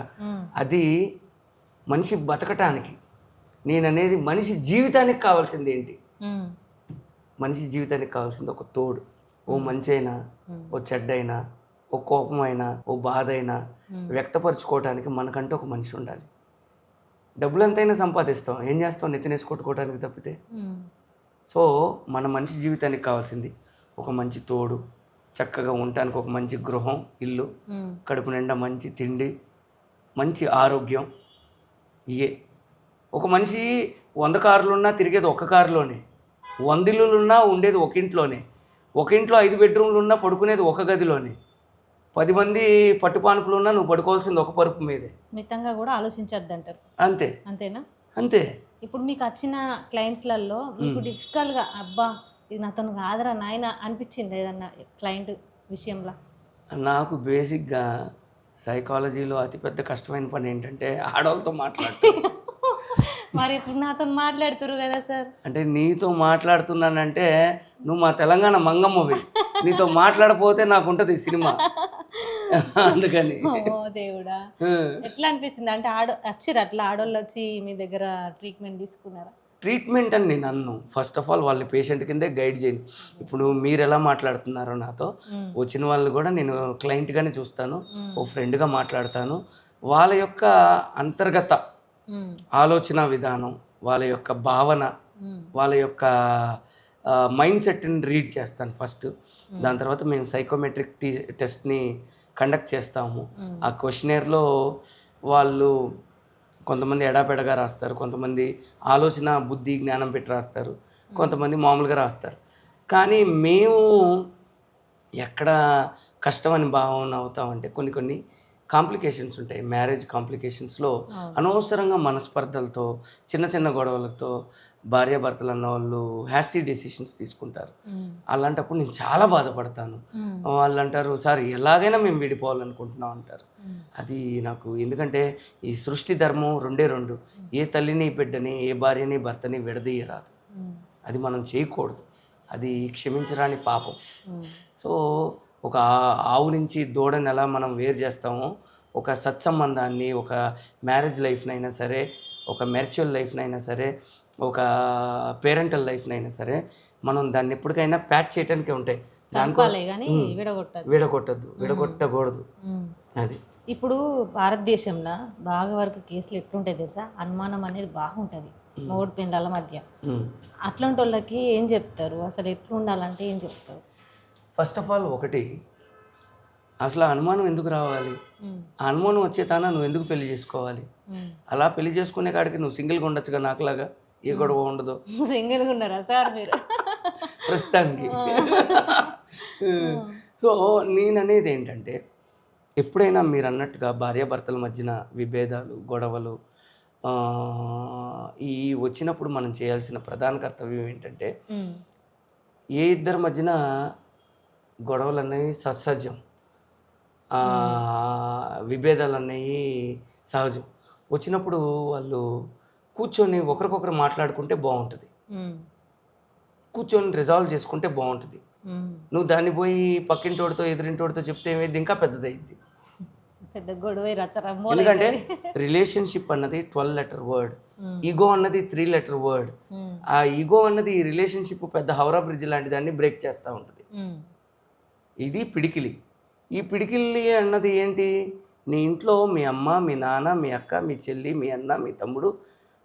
అది మనిషి బతకటానికి. నేను అనేది మనిషి జీవితానికి కావాల్సింది ఏంటి? మనిషి జీవితానికి కావాల్సింది ఒక తోడు. ఓ మంచి అయినా, ఓ చెడ్డైనా, ఓ కోపమైనా, ఓ బాధ అయినా వ్యక్తపరచుకోవడానికి మనకంటూ ఒక మనిషి ఉండాలి. డబ్బులు ఎంతైనా సంపాదిస్తాం, ఏం చేస్తాం? నెత్తినేసి కొట్టుకోవడానికి తప్పితే. సో మన మనిషి జీవితానికి కావాల్సింది ఒక మంచి తోడు, చక్కగా ఉండటానికి ఒక మంచి గృహం, ఇల్లు, కడుపు నిండా మంచి తిండి, మంచి ఆరోగ్యం. ఇయే. ఒక మనిషి 100 కార్లున్నా తిరిగేది ఒక కారులోనే, 100 ఇల్లులున్నా ఉండేది ఒక ఇంట్లోనే, ఒక ఇంట్లో 5 బెడ్రూమ్లు ఉన్నా పడుకునేది ఒక గదిలోనే, 10 మంది పట్టుపానుపులు ఉన్నా నువ్వు పడుకోవాల్సింది ఒక పరుపు మీదే. మితంగా కూడా ఆలోచించద్దు అంటారు. అంతే. అంతేనా? అంతే. ఇప్పుడు మీకు వచ్చిన క్లయింట్స్లలో మీకు డిఫికల్ట్గా అబ్బా ఇది నాతో కాదురా నాయన అనిపించింది ఏదన్నా క్లయింట్ విషయంలో? నాకు బేసిక్గా సైకాలజీలో అతిపెద్ద కష్టమైన పని ఏంటంటే ఆడవాళ్ళతో మాట్లాడటం. మరి ఇప్పుడు నాతో మాట్లాడుతురు కదా సార్. అంటే నీతో మాట్లాడుతున్నానంటే నువ్వు మా తెలంగాణ మంగమ్మవి, నీతో మాట్లాడపోతే నాకు ఉంటుంది సినిమా. అందుకని దేవుడా, ఎట్లా అనిపించింది? అంటే వచ్చిర్రు అట్లా ఆడవాళ్ళు వచ్చి మీ దగ్గర ట్రీట్మెంట్ తీసుకున్నారా? ట్రీట్మెంట్ అని నేను అన్ను. ఫస్ట్ ఆఫ్ ఆల్ వాళ్ళని పేషెంట్ కిందే గైడ్ చేయను. ఇప్పుడు మీరు ఎలా మాట్లాడుతున్నారో నాతో, వచ్చిన వాళ్ళు కూడా నేను క్లయింట్గానే చూస్తాను, ఓ ఫ్రెండ్గా మాట్లాడతాను. వాళ్ళ యొక్క అంతర్గత ఆలోచన విధానం, వాళ్ళ యొక్క భావన, వాళ్ళ యొక్క మైండ్ సెట్ని రీడ్ చేస్తాను ఫస్ట్. దాని తర్వాత మేము సైకోమెట్రిక్ టెస్ట్ని కండక్ట్ చేస్తాము. ఆ క్వశ్చనర్లో వాళ్ళు కొంతమంది ఎడాపెడగా రాస్తారు, కొంతమంది ఆలోచన బుద్ధి జ్ఞానం పెట్టి రాస్తారు, కొంతమంది మామూలుగా రాస్తారు. కానీ మేము ఎక్కడ కష్టమని భావన అవుతామంటే కొన్ని కాంప్లికేషన్స్ ఉంటాయి. మ్యారేజ్ కాంప్లికేషన్స్లో అనవసరంగా మనస్పర్ధలతో, చిన్న చిన్న గొడవలతో భార్యాభర్తలు అన్న వాళ్ళు హ్యాస్టీ డెసిషన్స్ తీసుకుంటారు. అలాంటప్పుడు నేను చాలా బాధపడతాను. వాళ్ళు అంటారు, సార్ ఎలాగైనా మేము విడిపోవాలనుకుంటున్నాం అంటారు. అది నాకు, ఎందుకంటే ఈ సృష్టి ధర్మం రెండే రెండు, ఏ తల్లిని బిడ్డని, ఏ భార్యని భర్తని విడదీయరాదు. అది మనం చేయకూడదు, అది క్షమించరాని పాపం. సో ఒక ఆవు నుంచి దూడని ఎలా మనం వేరు చేస్తామో, ఒక సత్సంబంధాన్ని, ఒక మ్యారేజ్ లైఫ్నైనా సరే, ఒక మెర్చువల్ లైఫ్నైనా సరే, ఒక పేరెంటల్ లైఫ్నైనా సరే, మనం దాన్ని ఎప్పటికైనా ప్యాచ్ చేయడానికే ఉంటాయి. విడగొట్టకూడదు. అది ఇప్పుడు భారతదేశంలో బాగా వరకు కేసులు ఎట్లుంటాయి తెలుసా, అనుమానం అనేది బాగుంటుంది మూడు పిల్లల మధ్య. అట్లాంటి వాళ్ళకి ఏం చెప్తారు, అసలు ఎట్లుండాలంటే ఏం చెప్తారు? ఫస్ట్ ఆఫ్ ఆల్ ఒకటి, అసలు అనుమానం ఎందుకు రావాలి? ఆ అనుమానం వచ్చే తానా నువ్వు ఎందుకు పెళ్లి చేసుకోవాలి? అలా పెళ్లి చేసుకునే కాడికి నువ్వు సింగిల్గా ఉండొచ్చుగా, నాకులాగా ఏ గొడవ ఉండదు. సింగిల్గా ఉన్నారా సార్ మీరు ప్రస్తుతానికి? సో నేను అనేది ఏంటంటే, ఎప్పుడైనా మీరు అన్నట్టుగా భార్యాభర్తల మధ్యన విభేదాలు, గొడవలు ఈ వచ్చినప్పుడు మనం చేయాల్సిన ప్రధాన కర్తవ్యం ఏంటంటే, ఏ ఇద్దరి మధ్యన గొడవలు అనేవి సహజం, విభేదాలు అనేవి సహజం. వచ్చినప్పుడు వాళ్ళు కూర్చొని ఒకరికొకరు మాట్లాడుకుంటే బాగుంటుంది, కూర్చొని రిజాల్వ్ చేసుకుంటే బాగుంటుంది. నువ్వు దాన్ని పోయి పక్కింటోడితో ఎదురింటోడితో చెప్తే ఏమైంది, ఇంకా పెద్దదైద్ది, పెద్ద గొడవ. ఎందుకంటే రిలేషన్షిప్ అన్నది 12 లెటర్ వర్డ్, ఈగో అన్నది 3 లెటర్ వర్డ్. ఆ ఈగో అన్నది ఈ రిలేషన్షిప్ పెద్ద హౌరా బ్రిడ్జ్ లాంటి దాన్ని బ్రేక్ చేస్తూ ఉంటుంది. ఇది పిడికిలి. ఈ పిడికిలి అన్నది ఏంటి? నీ ఇంట్లో మీ అమ్మ, మీ నాన్న, మీ అక్క, మీ చెల్లి, మీ అన్న, మీ తమ్ముడు,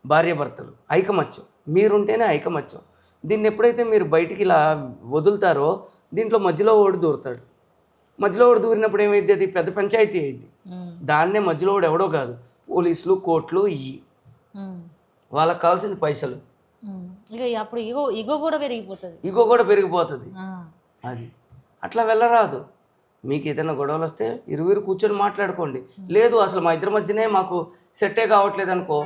భార్యాభర్తలు, ఐకమత్యం. మీరుంటేనే ఐకమత్యం. దీన్ని ఎప్పుడైతే మీరు బయటికి ఇలా వదులుతారో, దీంట్లో మధ్యలో ఓడి దూరుతాడు. మధ్యలో ఓడి దూరినప్పుడు ఏమైంది? అది పెద్ద పంచాయతీ అయింది. దాన్నే మధ్యలో ఓడి ఎవడో కాదు, పోలీసులు, కోర్టులు, వాళ్ళకి కావాల్సింది పైసలు. అప్పుడు ఈగో కూడా పెరిగిపోతుంది. అది అట్లా వెళ్ళరాదు. మీకు ఏదైనా గొడవలు వస్తే ఇరువురు కూర్చొని మాట్లాడుకోండి. లేదు అసలు మా ఇద్దరి మధ్యనే మాకు సెట్టే కావట్లేదు అనుకో,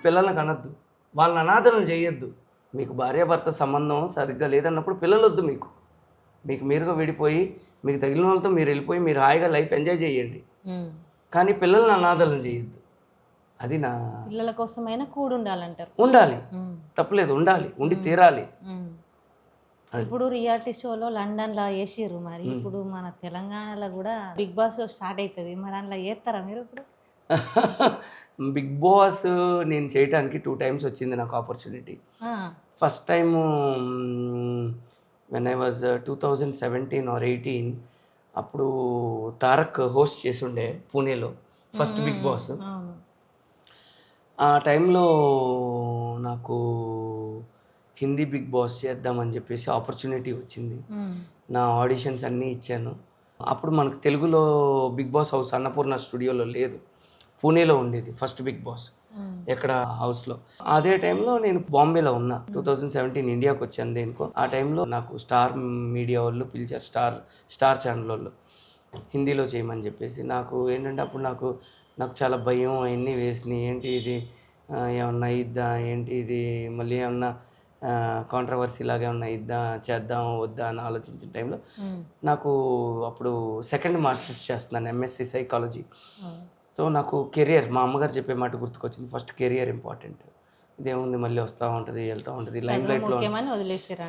పిల్లల్ని కనొద్దు, వాళ్ళని అనాథలను చేయొద్దు. మీకు భార్యాభర్త సంబంధం సరిగ్గా లేదన్నప్పుడు పిల్లలు వద్దు. మీకు మీరుగా విడిపోయి, మీకు తగిలిన వాళ్ళతో మీరు వెళ్ళిపోయి మీరు హాయిగా లైఫ్ ఎంజాయ్ చేయండి. కానీ పిల్లల్ని అనాథలను చేయొద్దు. అది నా పిల్లల కోసమైనా కూడి ఉండాలంటారు. ఉండాలి, తప్పలేదు, ఉండి తీరాలి. ఇప్పుడు రియాలిటీ షోలో లండన్లో వేసిర్రు, మరి ఇప్పుడు మన తెలంగాణలో కూడా బిగ్ బాస్ షో స్టార్ట్ అవుతుంది, మరి అందులో వేస్తారా మీరు? ఇప్పుడు బిగ్ బాస్ నేను చేయటానికి 2 times వచ్చింది నాకు opportunity. First time when I was 2017 or 18, అప్పుడు తారక్ హోస్ట్ చేసి ఉండే పూణేలో ఫస్ట్ బిగ్ బాస్. ఆ టైంలో నాకు హిందీ బిగ్ బాస్ చేద్దామని చెప్పేసి ఆపర్చునిటీ వచ్చింది. నా ఆడిషన్స్ అన్నీ ఇచ్చాను. అప్పుడు మనకు తెలుగులో బిగ్ బాస్ హౌస్ అన్నపూర్ణ స్టూడియోలో లేదు, పూణేలో ఉండేది ఫస్ట్ బిగ్ బాస్, ఎక్కడ హౌస్లో. అదే టైంలో నేను బాంబేలో ఉన్నా. 2017 ఇండియాకి వచ్చాను దేనికో. ఆ టైంలో నాకు స్టార్ మీడియా వాళ్ళు పిలిచారు, స్టార్ ఛానల్ వాళ్ళు హిందీలో చేయమని చెప్పేసి. నాకు ఏంటంటే అప్పుడు నాకు చాలా భయం అవన్నీ వేసినాయి. ఏంటి ఇది, ఏమన్నా ఇద్దా ఏంటి ఇది, మళ్ళీ ఏమన్నా కాంట్రవర్సీ లాగా ఏమన్నా ఇద్దా, చేద్దాం వద్దా అని ఆలోచించిన టైంలో నాకు అప్పుడు సెకండ్ మాస్టర్స్ చేస్తున్నాను, MSc సైకాలజీ. సో నాకు కెరియర్, మా అమ్మగారు చెప్పే మాట గుర్తుకొచ్చింది, ఫస్ట్ కెరియర్ ఇంపార్టెంట్, ఇదేముంది మళ్ళీ వస్తూ ఉంటుంది వెళ్తూ ఉంటుంది, లైమ్ లైట్లో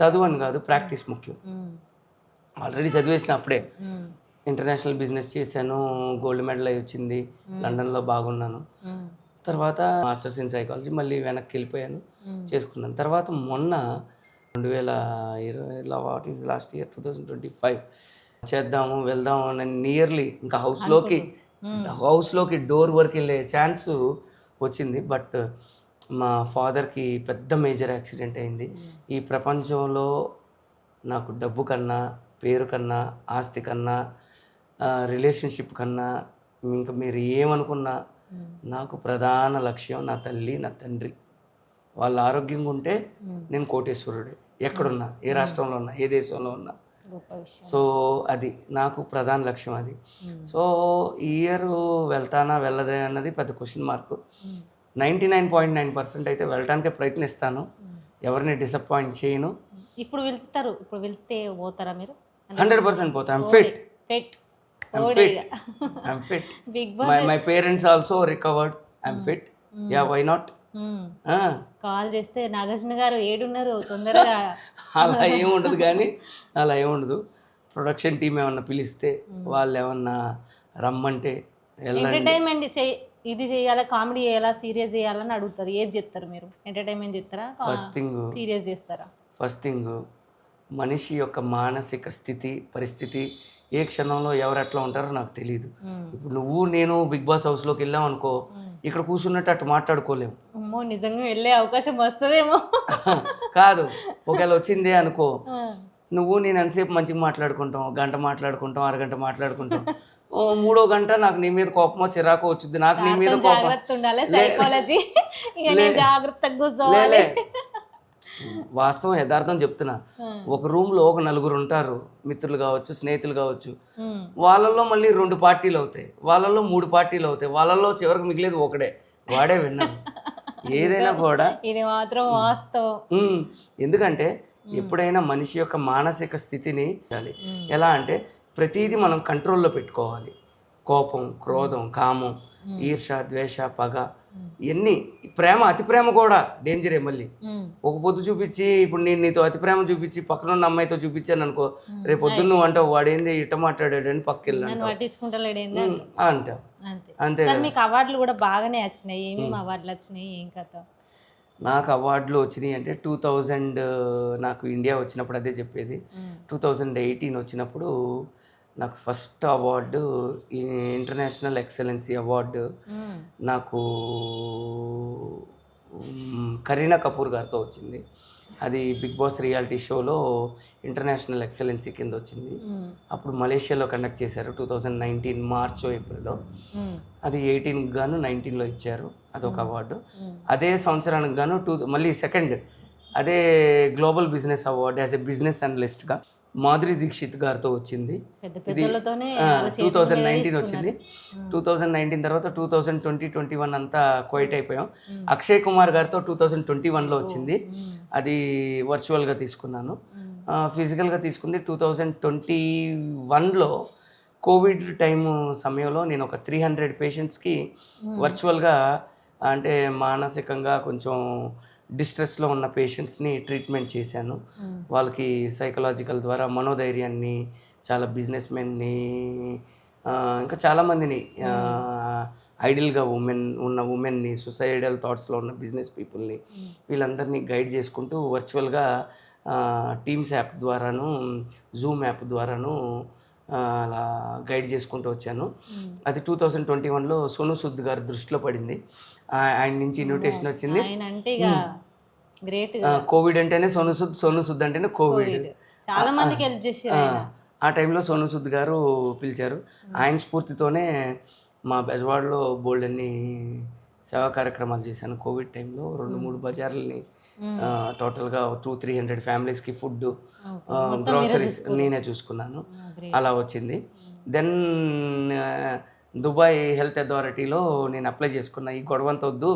చదువు అని కాదు, ప్రాక్టీస్ ముఖ్యం. ఆల్రెడీ చదివేసిన అప్పుడే ఇంటర్నేషనల్ బిజినెస్ చేశాను, గోల్డ్ మెడల్ అయి వచ్చింది, లండన్లో బాగున్నాను. తర్వాత మాస్టర్స్ ఇన్ సైకాలజీ మళ్ళీ వెనక్కి వెళ్ళిపోయాను, చేసుకున్నాను. తర్వాత మొన్న 2020 వాట్ ఈజ్ లాస్ట్ ఇయర్ 2025 చేద్దాము వెళ్దాము అని నియర్లీ ఇంకా హౌస్లోకి డోర్ వరకు వెళ్ళే ఛాన్స్ వచ్చింది. బట్ మా ఫాదర్కి పెద్ద మేజర్ యాక్సిడెంట్ అయింది. ఈ ప్రపంచంలో నాకు డబ్బు కన్నా, పేరు కన్నా, ఆస్తి కన్నా, రిలేషన్షిప్ కన్నా, ఇంకా మీరు ఏమనుకున్నా, నాకు ప్రధాన లక్ష్యం నా తల్లి, నా తండ్రి. వాళ్ళు ఆరోగ్యంగా ఉంటే నేను కోటేశ్వరుడే, ఎక్కడున్నా, ఏ రాష్ట్రంలో ఉన్నా, ఏ దేశంలో ఉన్నా. సో అది నాకు ప్రధాన లక్ష్యం అది. సో ఈ ఇయర్ వెళ్తానా వెళ్ళదే అన్నది పెద్ద క్వశ్చన్ మార్క్. 99.9% అయితే వెళ్ళటానికే ప్రయత్నిస్తాను, ఎవరిని డిసప్పాయింట్ చేయను. ఇప్పుడు వెళ్తే పోతారా మీరు? 100% పోతా. I'm fit. My parents also recovered. I'm fit. Yeah, why not? Call చేస్తే నాగార్జున గారు ఏడున్నారు తొందరగా అలా ఏముండదు. ప్రొడక్షన్ టీం ఏమన్నా పిలిస్తే, వాళ్ళు ఏమన్నా రమ్మంటే ఎంటర్టైన్మెంట్ ఇది చేయాలా, కామెడీ చేయాలా, సీరియస్ చేయాలని అడుగుతారు. ఏది చేస్తారు మీరు? ఎంటర్టైన్మెంట్ చేస్తారా, సీరియస్ చేస్తారా? ఫస్ట్ థింగ్ మనిషి యొక్క మానసిక స్థితి, పరిస్థితి ఏ క్షణంలో ఎవరు ఎట్లా ఉంటారో నాకు తెలియదు. ఇప్పుడు నువ్వు నేను బిగ్ బాస్ హౌస్లోకి వెళ్ళాం అనుకో, ఇక్కడ కూర్చున్నట్టు అటు మాట్లాడుకోలేము. అమ్మో, నిజంగా వెళ్ళే అవకాశం వస్తుందేమో. కాదు, ఒకవేళ వచ్చిందే అనుకో, నువ్వు నేను ఎంతసేపు మంచిగా మాట్లాడుకుంటాం, గంట మాట్లాడుకుంటాం, అరగంట మాట్లాడుకుంటాం. మూడో గంట నాకు నీ మీద కోపమో చిరాకు వచ్చింది, నాకు నీ మీద కోపం. వాస్తవం యథార్థం చెప్తున్నా. ఒక రూమ్లో ఒక నలుగురు ఉంటారు, మిత్రులు కావచ్చు, స్నేహితులు కావచ్చు. వాళ్ళల్లో మళ్ళీ 2 పార్టీలు అవుతాయి, వాళ్ళల్లో 3 పార్టీలు అవుతాయి, వాళ్ళల్లో చివరికి మిగిలేదు ఒకడే, వాడే విన్నారు. ఏదైనా కూడా ఇది మాత్రం వాస్తవం. ఎందుకంటే ఎప్పుడైనా మనిషి యొక్క మానసిక స్థితిని ఎలా అంటే ప్రతిదీ మనం కంట్రోల్లో పెట్టుకోవాలి. కోపం, క్రోధం, కామం, ఈర్ష, ద్వేష, పగ, ఇవన్నీ. ప్రేమ, అతి ప్రేమ కూడా డేంజరే. మళ్ళీ ఒక పొద్దు చూపించి, ఇప్పుడు నేను నీతో అతి ప్రేమ చూపించి పక్కన ఉన్న అమ్మాయితో చూపించాను అనుకో, రేపు పొద్దున్న నువ్వు అంటావు వాడేంది ఇట్ట మాట్లాడాడు అని పక్కకెళ్ళి అంటావు. అంతే. మీకు అవార్డులు కూడా బాగానే వచ్చినాయి. ఏమేమి అవార్డులు వచ్చినాయి, ఏం కథ? నాకు అవార్డులు వచ్చినాయి అంటే 2000 నాకు ఇండియా వచ్చినప్పుడు అదే చెప్పేది. 2018 వచ్చినప్పుడు నాకు first award, international excellency award నాకు కరీనా కపూర్ గారితో వచ్చింది. అది బిగ్ బాస్ రియాలిటీ షోలో ఇంటర్నేషనల్ ఎక్సలెన్సీ కింద వచ్చింది. అప్పుడు మలేషియాలో కండక్ట్ చేశారు 2019 మార్చో ఏప్రిల్లో. అది 18 గాను 19లో ఇచ్చారు, అదొక అవార్డు. అదే సంవత్సరానికి గాను మళ్ళీ సెకండ్ అదే global business award as a business అనలిస్ట్గా మాధురి దీక్షిత్ గారితో వచ్చింది. ఇది 2019 వచ్చింది. 2019 తర్వాత 2020-21 అంతా క్వైట్ అయిపోయాం. అక్షయ్ కుమార్ గారితో 2021లో వచ్చింది. అది వర్చువల్గా తీసుకున్నాను. ఫిజికల్గా తీసుకుంది 2021లో కోవిడ్ టైం సమయంలో నేను ఒక 300 పేషెంట్స్కి వర్చువల్గా, అంటే మానసికంగా కొంచెం డిస్ట్రెస్లో ఉన్న పేషెంట్స్ని ట్రీట్మెంట్ చేశాను. వాళ్ళకి సైకలాజికల్ ద్వారా మనోధైర్యాన్ని, చాలా బిజినెస్ మెన్ని, ఇంకా చాలామందిని, ఐడియల్గా ఉమెన్ని, సుసైడల్ థాట్స్లో ఉన్న బిజినెస్ పీపుల్ని, వీళ్ళందరినీ గైడ్ చేసుకుంటూ వర్చువల్గా టీమ్స్ యాప్ ద్వారాను, జూమ్ యాప్ ద్వారాను అలా గైడ్ చేసుకుంటూ వచ్చాను. అది 2021లో సోను సూద్ గారి దృష్టిలో పడింది. ఆయన నుంచి ఇన్విటేషన్ వచ్చింది. కోవిడ్ అంటేనే సోను సూద్ అంటేనే కోవిడ్. చాలా మందికి హెల్ప్ చేశారు. ఆ టైంలో సోను సూద్ గారు పిలిచారు. ఆయన స్ఫూర్తితోనే మా బెజవాడలో బోల్డ్ అన్ని సేవా కార్యక్రమాలు చేశాను. కోవిడ్ టైంలో 2-3 బజార్లని టోటల్గా 200-300 ఫ్యామిలీస్కి ఫుడ్, గ్రోసరీస్ నేనే చూసుకున్నాను. అలా వచ్చింది. దెన్ దుబాయ్ హెల్త్ అథారిటీలో నేను అప్లై చేసుకున్నా. ఈ గొడవంత వద్దు,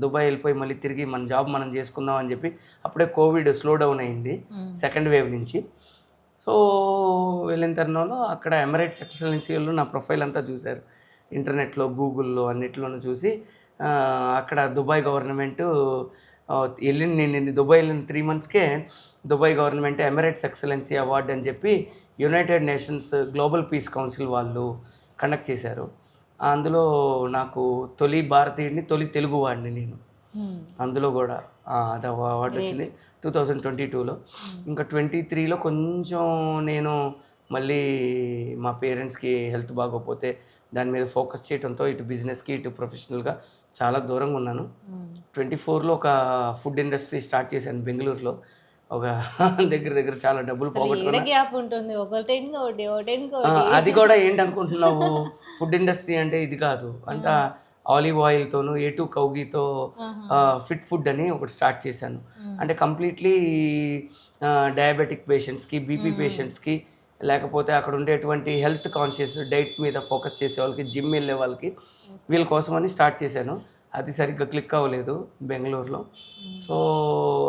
దుబాయ్ వెళ్ళిపోయి మళ్ళీ తిరిగి మన జాబ్ మనం చేసుకుందాం అని చెప్పి. అప్పుడే కోవిడ్ స్లో డౌన్ అయింది సెకండ్ వేవ్ నుంచి. సో వెళ్ళిన తరుణంలో అక్కడ ఎమిరేట్స్ ఎక్సలెన్సీలో నా ప్రొఫైల్ అంతా చూశారు. ఇంటర్నెట్లో, గూగుల్లో అన్నిట్లోనూ చూసి అక్కడ దుబాయ్ గవర్నమెంటు నేను దుబాయ్ వెళ్ళిన 3 monthsకే Dubai government Emirates excellence award అని చెప్పి United Nations Global Peace Council వాళ్ళు కండక్ట్ చేశారు. అందులో నాకు తొలి భారతీయుడిని, తొలి తెలుగువాడిని నేను. అందులో కూడా అది అవార్డు వచ్చింది 2022లో. ఇంకా 23లో కొంచెం నేను మళ్ళీ మా పేరెంట్స్కి హెల్త్ బాగోకపోతే దాని మీద ఫోకస్ చేయడంతో ఇటు బిజినెస్కి ఇటు ప్రొఫెషనల్గా చాలా దూరంగా ఉన్నాను. 24లో ఒక ఫుడ్ ఇండస్ట్రీ స్టార్ట్ చేశాను బెంగళూరులో. ఒక దగ్గర చాలా డబ్బులు పోగొట్టుకున్నా. గ్యాప్ ఉంటుంది, అది కూడా ఏంటనుకుంటున్నావు, ఫుడ్ ఇండస్ట్రీ అంటే ఇది కాదు, అంతా ఆలివ్ ఆయిల్తోను A2 కౌగితో ఫిట్ ఫుడ్ అని ఒకటి స్టార్ట్ చేశాను. అంటే కంప్లీట్లీ డయాబెటిక్ పేషెంట్స్కి, బీపీ పేషెంట్స్కి, లేకపోతే అక్కడ ఉండేటువంటి హెల్త్ కాన్షియస్ డైట్ మీద ఫోకస్ చేసే వాళ్ళకి, జిమ్ వెళ్ళే వాళ్ళకి, వీళ్ళ కోసమని స్టార్ట్ చేశాను. అది సరిగ్గా క్లిక్ అవ్వలేదు బెంగళూరులో. సో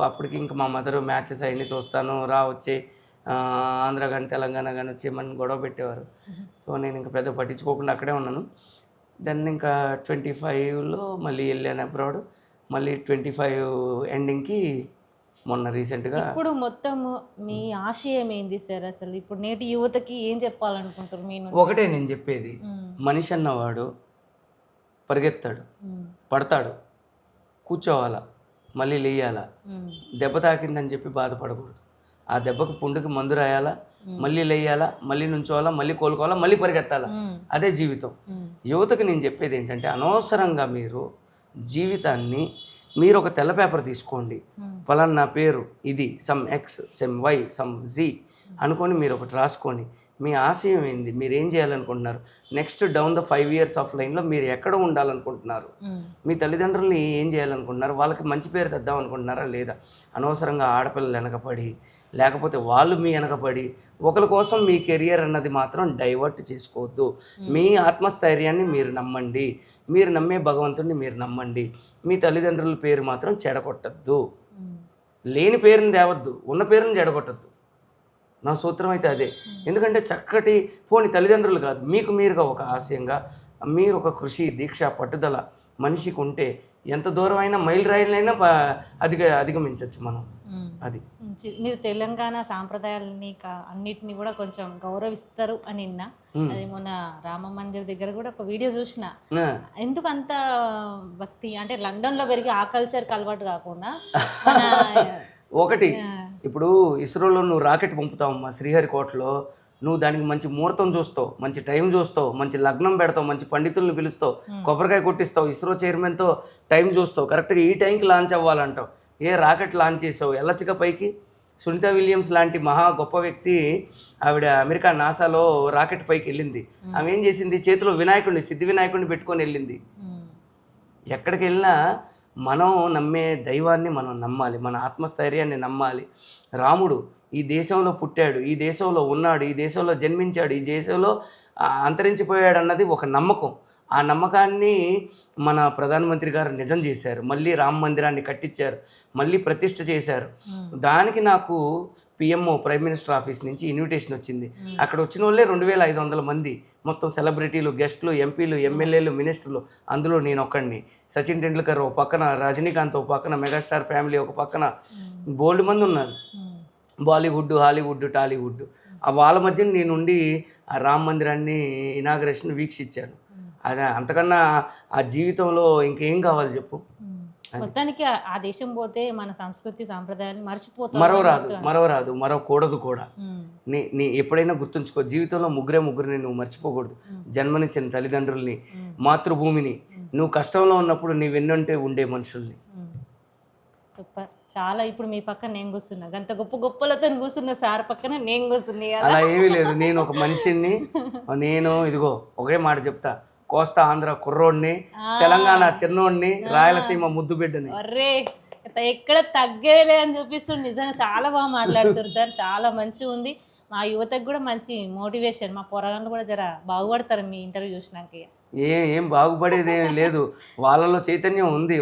అప్పటికి ఇంకా మా మదర్ మ్యాచెస్ అవన్నీ చూస్తాను, వచ్చే ఆంధ్ర కానీ తెలంగాణ కానీ వచ్చేయమని గొడవ పెట్టేవారు. సో నేను ఇంకా పెద్ద పట్టించుకోకుండా అక్కడే ఉన్నాను. దెన్ ఇంకా 25లో మళ్ళీ వెళ్ళాను అబ్రాడ్. మళ్ళీ 25 ఎండింగ్కి మొన్న రీసెంట్గా. ఇప్పుడు మొత్తం మీ ఆశయం ఏంది సార్? అసలు ఇప్పుడు నేటి యువతకి ఏం చెప్పాలనుకుంటారు మీ నుంచి? ఒకటే నేను చెప్పేది, మనిషి అన్నవాడు పరిగెత్తాడు, పడతాడు, కూర్చోవాలా, మళ్ళీ లేయాలా. దెబ్బ తాకిందని చెప్పి బాధపడకూడదు. ఆ దెబ్బకు పుండుకి మందు రాయాలా, మళ్ళీ లేయాలా, మళ్ళీ నుంచోవాలా, మళ్ళీ కోలుకోవాలా, మళ్ళీ పరిగెత్తాలా. అదే జీవితం. యువతకు నేను చెప్పేది ఏంటంటే, అనవసరంగా మీరు జీవితాన్ని మీరు ఒక తెల్ల పేపర్ తీసుకోండి, పలానా పేరు ఇది, some X, some Y, some Z అనుకొని మీరు ఒకటి రాసుకొని మీ ఆశయం ఏంది, మీరు ఏం చేయాలనుకుంటున్నారు, next down the 5 years of లైన్లో మీరు ఎక్కడ ఉండాలనుకుంటున్నారు, మీ తల్లిదండ్రుల్ని ఏం చేయాలనుకుంటున్నారు, వాళ్ళకి మంచి పేరు తెద్దాం అనుకుంటున్నారా లేదా. అనవసరంగా ఆడపిల్లలు వెనకపడి, లేకపోతే వాళ్ళు మీ వెనకపడి ఒకరి కోసం మీ కెరియర్ అన్నది మాత్రం డైవర్ట్ చేసుకోవద్దు. మీ ఆత్మస్థైర్యాన్ని మీరు నమ్మండి, మీరు నమ్మే భగవంతుడిని మీరు నమ్మండి. మీ తల్లిదండ్రుల పేరు మాత్రం చెడగొట్టద్దు, లేని పేరుని తేవద్దు, ఉన్న పేరుని చెడగొట్టద్దు. నా సూత్రం అయితే అదే. ఎందుకంటే చక్కటి పోని తల్లిదండ్రులు కాదు, మీకు మీరుగా ఒక ఆశయంగా మీరు ఒక కృషి, దీక్ష, పట్టుదల మనిషికి ఉంటే ఎంత దూరం అయినా మైలు రాయిలైనా అధిగమించవచ్చు మనం. అది మీరు తెలంగాణ సాంప్రదాయాలని అన్నిటిని కూడా కొంచెం గౌరవిస్తారు అని విన్నా. అది మొన్న రామ మందిర్ దగ్గర కూడా ఒక వీడియో చూసిన. ఎందుకు అంత భక్తి అంటే లండన్లో పెరిగి ఆ కల్చర్కి అలవాటు కాకుండా ఒకటి ఇప్పుడు ఇస్రోలో నువ్వు రాకెట్ పంపుతావమ్మా, శ్రీహరికోటలో నువ్వు దానికి మంచి ముహూర్తం చూస్తావు, మంచి టైం చూస్తావు, మంచి లగ్నం పెడతావు, మంచి పండితులను పిలుస్తావు, కొబ్బరికాయ కొట్టిస్తావు, ఇస్రో చైర్మన్తో టైం చూస్తావు, కరెక్ట్గా ఈ టైంకి లాంచ్ అవ్వాలంటావు. ఏ రాకెట్ లాంచ్ చేసావు ఎల్లచ్చిక పైకి. సునీత విలియమ్స్ లాంటి మహా గొప్ప వ్యక్తి ఆవిడ అమెరికా నాసాలో రాకెట్ పైకి వెళ్ళింది. ఆమె ఏం చేసింది, చేతిలో వినాయకుడిని, సిద్ధి వినాయకుడిని పెట్టుకొని వెళ్ళింది. ఎక్కడికి వెళ్ళినా మనం నమ్మే దైవాన్ని మనం నమ్మాలి, మన ఆత్మస్థైర్యాన్ని నమ్మాలి. రాముడు ఈ దేశంలో పుట్టాడు, ఈ దేశంలో ఉన్నాడు, ఈ దేశంలో జన్మించాడు, ఈ దేశంలో అంతరించిపోయాడు అన్నది ఒక నమ్మకం. ఆ నమ్మకాన్ని మన ప్రధానమంత్రి గారు నిజం చేశారు. మళ్ళీ రామ మందిరాన్ని కట్టించారు, మళ్ళీ ప్రతిష్ఠ చేశారు. దానికి నాకు పిఎంఓ ప్రైమ్ మినిస్టర్ ఆఫీస్ నుంచి ఇన్విటేషన్ వచ్చింది. అక్కడ వచ్చిన వాళ్ళే 2500 మంది, మొత్తం సెలబ్రిటీలు, గెస్టులు, ఎంపీలు, ఎమ్మెల్యేలు, మినిస్టర్లు. అందులో నేను ఒక్కడిని. సచిన్ టెండూల్కర్ ఒక పక్కన, రజనీకాంత్ ఒక పక్కన, మెగాస్టార్ ఫ్యామిలీ ఒక పక్కన, బోల్డ్ మంది ఉన్నారు. బాలీవుడ్, హాలీవుడ్, టాలీవుడ్. వాళ్ళ మధ్య నేనుండి ఆ రామ మందిరాన్ని ఇనాగరేషన్ వీక్షించాను. అదే అంతకన్నా ఆ జీవితంలో ఇంకేం కావాలి చెప్పు. మొత్తానికి ఆ దేశం పోతే మన సంస్కృతి సాంప్రదాయాన్ని మర్చిపోతాం, మరవరాదు, మరవకూడదు కూడా. నీ ఎప్పుడైనా గుర్తుంచుకో, జీవితంలో ముగ్గురిని నువ్వు మర్చిపోకూడదు. జన్మనిచ్చిన తల్లిదండ్రుల్ని, మాతృభూమిని, నువ్వు కష్టంలో ఉన్నప్పుడు నీ వెన్నంటే ఉండే మనుషుల్ని. సూపర్. చాలా. ఇప్పుడు మీ పక్కన నేను కూర్చున్నా, గంత గొప్పలతో కూర్చున్న సార్ పక్కన నేను కూర్చున్నా. అలా ఏమీ లేదు, నేను ఒక మనిషిని. నేను ఇదిగో ఒకే మాట చెప్తా, కోస్తా ఆంధ్ర కుర్రోడిని, తెలంగాణ చిన్నోడిని, రాయలసీమ ముద్దు బిడ్డని. అర్రే ఎక్కడ తగ్గేలే అని చూపిస్తుంది. నిజంగా చాలా బాగా మాట్లాడుతారు సార్, చాలా మంచిగా ఉంది. మా యువతకు కూడా మంచి మోటివేషన్. మా పొరగాళ్ళు కూడా జర బాగుపడతారు మీ ఇంటర్వ్యూ చూసినాక. ఏం బాగుపడేది ఏమీ లేదు, వాళ్ళలో చైతన్యం ఉంది.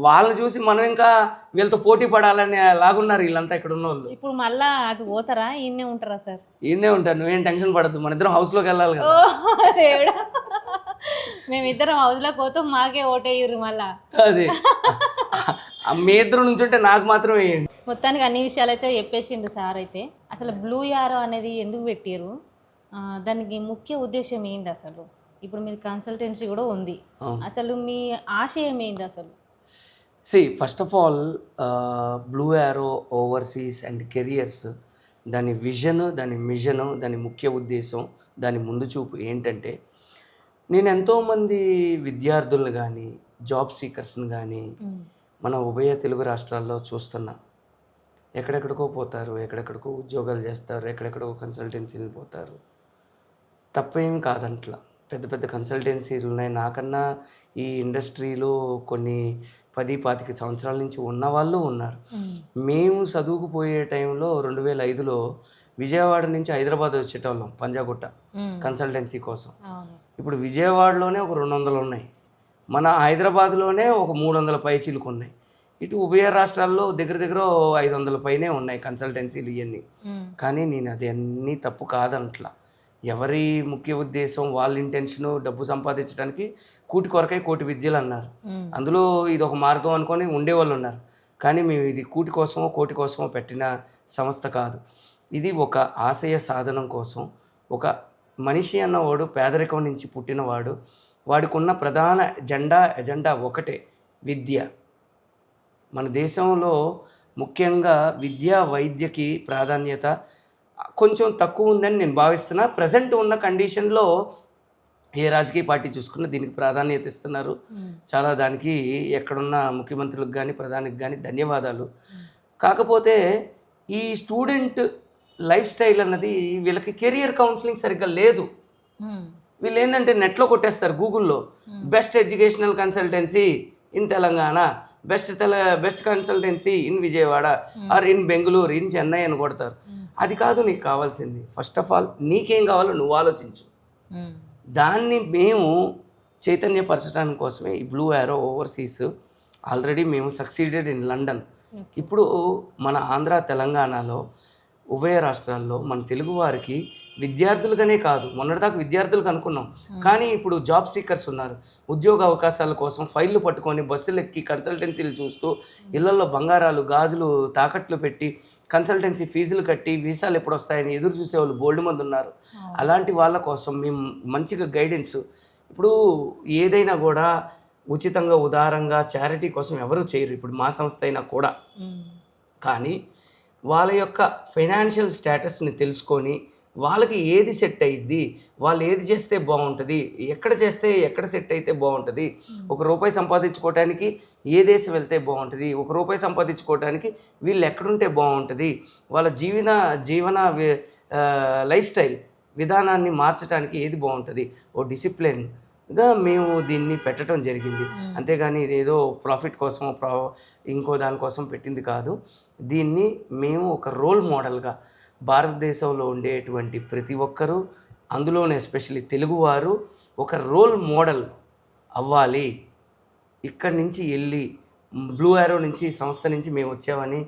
వాళ్ళని చూసి మనం ఇంకా వీళ్ళతో పోటీ పడాలని లాగున్నారు వీళ్ళంతా ఇక్కడ ఉన్న వాళ్ళు. ఇప్పుడు మళ్ళా అటు పోతారా, ఈయనే ఉంటారా సార్? ఈయనే ఉంటారు, నువ్వేం టెన్షన్ పడద్దు. మన ఇద్దరం హౌస్లోకి వెళ్ళాలి కదా. దేవుడా, మేమిద్దరం హౌస్లోకి పోతాం, మాకే ఓటేయ్యారు మళ్ళా. అదే మీ ఇద్దరు నుంచి ఉంటే నాకు మాత్రం వేయండి. మొత్తానికి అన్ని విషయాలు అయితే చెప్పేసిండు సార్. అయితే అసలు బ్లూ యారో అనేది ఎందుకు పెట్టారు, దానికి ముఖ్య ఉద్దేశం ఏంది, అసలు ఇప్పుడు మీరు కన్సల్టెన్సీ కూడా ఉంది. అసలు మీ ఆశయం ఏంది అసలు? First of all blue arrow overseas and careers దాని విజన్, దాని మిషను, దాని ముఖ్య ఉద్దేశం, దాని ముందు చూపు ఏంటంటే, నేను ఎంతోమంది విద్యార్థులను కానీ జాబ్ సీకర్స్ని కానీ మన ఉభయ తెలుగు రాష్ట్రాల్లో చూస్తున్నా. ఎక్కడెక్కడికో పోతారు, ఎక్కడెక్కడికో ఉద్యోగాలు చేస్తారు, ఎక్కడెక్కడో కన్సల్టెన్సీలు పోతారు. తప్పేం కాదంట్లా, పెద్ద పెద్ద కన్సల్టెన్సీలు ఉన్నాయి. నాకన్నా ఈ ఇండస్ట్రీలో కొన్ని 10-25 సంవత్సరాల నుంచి ఉన్న వాళ్ళు ఉన్నారు. మేము చదువుకు పోయే టైంలో 2005లో విజయవాడ నుంచి హైదరాబాద్ వచ్చేటోళ్ళం పంజాగుట్ట కన్సల్టెన్సీ కోసం. ఇప్పుడు విజయవాడలోనే ఒక 200 ఉన్నాయి, మన హైదరాబాద్లోనే ఒక 300 పైచీలకు ఉన్నాయి. ఇటు ఉభయ రాష్ట్రాల్లో దగ్గర దగ్గర 500 పైనే ఉన్నాయి కన్సల్టెన్సీలు ఇవన్నీ. కానీ నేను అది అన్నీ తప్పు కాదంట్లా. ఎవరి ముఖ్య ఉద్దేశం, వాళ్ళ ఇంటెన్షను డబ్బు సంపాదించడానికి కూటి కొరకై కోటి విద్యలు అన్నారు. అందులో ఇది ఒక మార్గం అనుకొని ఉండేవాళ్ళు ఉన్నారు. కానీ మేము ఇది కూటి కోసమో కోటి కోసమో పెట్టిన సంస్థ కాదు. ఇది ఒక ఆశయ సాధనం కోసం. ఒక మనిషి అన్నవాడు పేదరికం నుంచి పుట్టినవాడు, వాడికి ఉన్న ప్రధాన ఎజెండా ఒకటే, విద్య. మన దేశంలో ముఖ్యంగా విద్యా వైద్యకి ప్రాధాన్యత కొంచెం తక్కువ ఉందని నేను భావిస్తున్నా. ప్రజెంట్ ఉన్న కండిషన్లో ఏ రాజకీయ పార్టీ చూసుకున్నా దీనికి ప్రాధాన్యత ఇస్తున్నారు. చాలా దానికి ఎక్కడున్న ముఖ్యమంత్రులకు కానీ ప్రధానికి కానీ ధన్యవాదాలు. కాకపోతే ఈ స్టూడెంట్ లైఫ్ స్టైల్ అన్నది వీళ్ళకి కెరియర్ కౌన్సిలింగ్ సరిగ్గా లేదు. వీళ్ళు ఏంటంటే నెట్లో కొట్టేస్తారు గూగుల్లో, best educational consultancy in Telangana, best consultancy in Vijayawada or in Bengaluru, in Chennai అని కొడతారు. అది కాదు నీకు కావాల్సింది. ఫస్ట్ ఆఫ్ ఆల్ నీకేం కావాలో నువ్వు ఆలోచించు. దాన్ని మేము చైతన్యపరచడానికి కోసమే ఈ బ్లూ యారో ఓవర్సీస్. ఆల్రెడీ మేము సక్సీడెడ్ ఇన్ లండన్. ఇప్పుడు మన ఆంధ్ర తెలంగాణలో ఉభయ రాష్ట్రాల్లో మన తెలుగు వారికి విద్యార్థులుగానే కాదు, మొన్నటిదాకా విద్యార్థులకు అనుకున్నాం, కానీ ఇప్పుడు జాబ్ సీకర్స్ ఉన్నారు. ఉద్యోగ అవకాశాల కోసం ఫైళ్ళు పట్టుకొని బస్సులు ఎక్కి కన్సల్టెన్సీలు చూస్తూ ఇళ్లలో బంగారాలు గాజులు తాకట్లు పెట్టి కన్సల్టెన్సీ ఫీజులు కట్టి వీసాలు ఎప్పుడు వస్తాయని ఎదురు చూసేవాళ్ళు బోల్డ్ మంది ఉన్నారు. అలాంటి వాళ్ళ కోసం మేము మంచిగా గైడెన్స్. ఇప్పుడు ఏదైనా కూడా ఉచితంగా ఉదారంగా చారిటీ కోసం ఎవరు చేయరు, ఇప్పుడు మా సంస్థ అయినా కూడా. కానీ వాళ్ళ యొక్క ఫైనాన్షియల్ స్టేటస్ని తెలుసుకొని వాళ్ళకి ఏది సెట్ అయ్యిద్ది, వాళ్ళు ఏది చేస్తే బాగుంటుంది, ఎక్కడ చేస్తే ఎక్కడ సెట్ అయితే బాగుంటుంది, ₹1 సంపాదించుకోవడానికి ఏ దేశం వెళ్తే బాగుంటుంది, ₹1 సంపాదించుకోవడానికి వీళ్ళు ఎక్కడుంటే బాగుంటుంది, వాళ్ళ జీవన లైఫ్ స్టైల్ విధానాన్ని మార్చడానికి ఏది బాగుంటుంది, ఓ డిసిప్లిన్గా మేము దీన్ని పెట్టడం జరిగింది. అంతేగాని ఇదేదో ప్రాఫిట్ కోసం ఇంకో దానికోసం పెట్టింది కాదు. దీన్ని మేము ఒక రోల్ మోడల్గా భారతదేశంలో ఉండేటువంటి ప్రతి ఒక్కరూ, అందులోనే ఎస్పెషల్లీ తెలుగువారు ఒక రోల్ మోడల్ అవ్వాలి. ఇక్కడి నుంచి వెళ్ళి బ్లూ యారో నుంచి సంస్థ నుంచి మేము వచ్చామని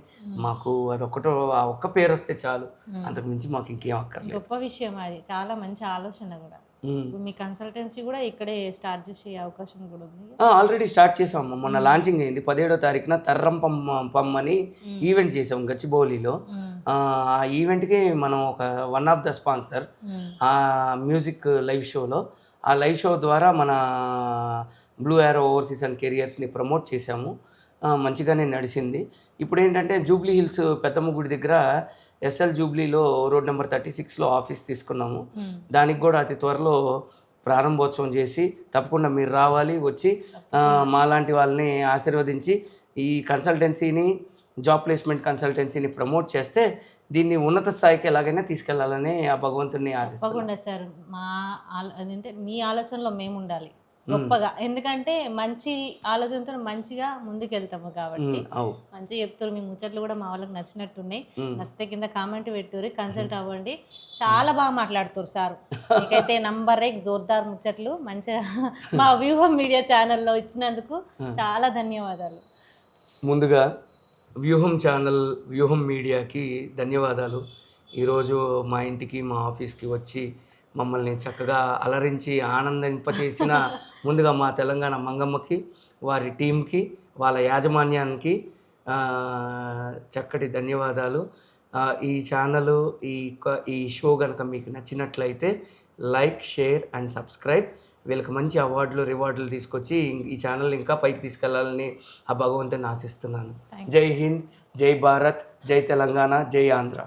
మాకు అదొక్కటో ఆ ఒక్క పేరు వస్తే చాలు, అంతకు మించి మాకు ఇంకేం అక్కర్లేదు. గొప్ప విషయం, అది చాలా మంచి ఆలోచన కూడా. మీ కన్సల్టెన్సీ కూడా ఇక్కడే స్టార్ట్ చేసే అవకాశం కూడా ఉంది. ఆల్రెడీ స్టార్ట్ చేసాము, మొన్న లాంచింగ్ అయింది 17వ తారీఖున తర్రం పమ్ అని ఈవెంట్ చేసాం గచ్చిబౌలిలో. ఆ ఈవెంట్కి మనం ఒక వన్ ఆఫ్ ద స్పాన్సర్ ఆ మ్యూజిక్ లైవ్ షోలో. ఆ లైవ్ షో ద్వారా మన బ్లూ యారో ఓవర్సీస్ అండ్ కెరియర్స్ని ప్రమోట్ చేశాము. మంచిగానే నడిచింది. ఇప్పుడు ఏంటంటే జూబ్లీ హిల్స్ పెద్దమ్మ గుడి దగ్గర ఎస్ఎల్ జూబ్లీలో రోడ్ నెంబర్ 36లో ఆఫీస్ తీసుకున్నాము. దానికి కూడా అతి త్వరలో ప్రారంభోత్సవం చేసి తప్పకుండా మీరు రావాలి, వచ్చి మాలాంటి వాళ్ళని ఆశీర్వదించి ఈ కన్సల్టెన్సీని, జాబ్ ప్లేస్మెంట్ కన్సల్టెన్సీని ప్రమోట్ చేస్తే దీన్ని ఉన్నత స్థాయికి ఎలాగైనా తీసుకెళ్లాలని ఆ భగవంతుని ఆశిస్తున్నాను. తప్పకుండా సార్, అదంటే మీ ఆలోచనలో మేము ఉండాలి గొప్పగా. ఎందుకంటే మంచి ఆలోచనతో మంచిగా ముందుకెళ్తాము కాబట్టి. మంచిగా చెప్తారు, మీ ముచ్చట్లు కూడా మా వాళ్ళకి నచ్చినట్టున్నాయి. నచ్చితే కింద కామెంట్ పెట్టుర్రి, కన్సల్ట్ అవ్వండి. చాలా బాగా మాట్లాడుతారు సార్. మీకైతే నంబర్ 1 జోర్దార్ ముచ్చట్లు మంచిగా మా వ్యూహం మీడియా ఛానల్లో ఇచ్చినందుకు చాలా ధన్యవాదాలు. ముందుగా వ్యూహం ఛానల్, వ్యూహం మీడియాకి ధన్యవాదాలు. ఈరోజు మా ఇంటికి, మా ఆఫీస్కి వచ్చి మమ్మల్ని చక్కగా అలరించి ఆనందింపచేసిన ముందుగా మా తెలంగాణ మంగమ్మకి, వారి టీంకి, వాళ్ళ యాజమాన్యానికి చక్కటి ధన్యవాదాలు. ఈ ఛానల్, ఈ షో కనుక మీకు నచ్చినట్లయితే లైక్, షేర్ అండ్ సబ్స్క్రైబ్. వీళ్ళకి మంచి అవార్డులు రివార్డులు తీసుకొచ్చి ఈ ఛానల్ ఇంకా పైకి తీసుకెళ్లాలని ఆ భగవంతుని ఆశిస్తున్నాను. జై హింద్, జై భారత్, జై తెలంగాణ, జై ఆంధ్ర.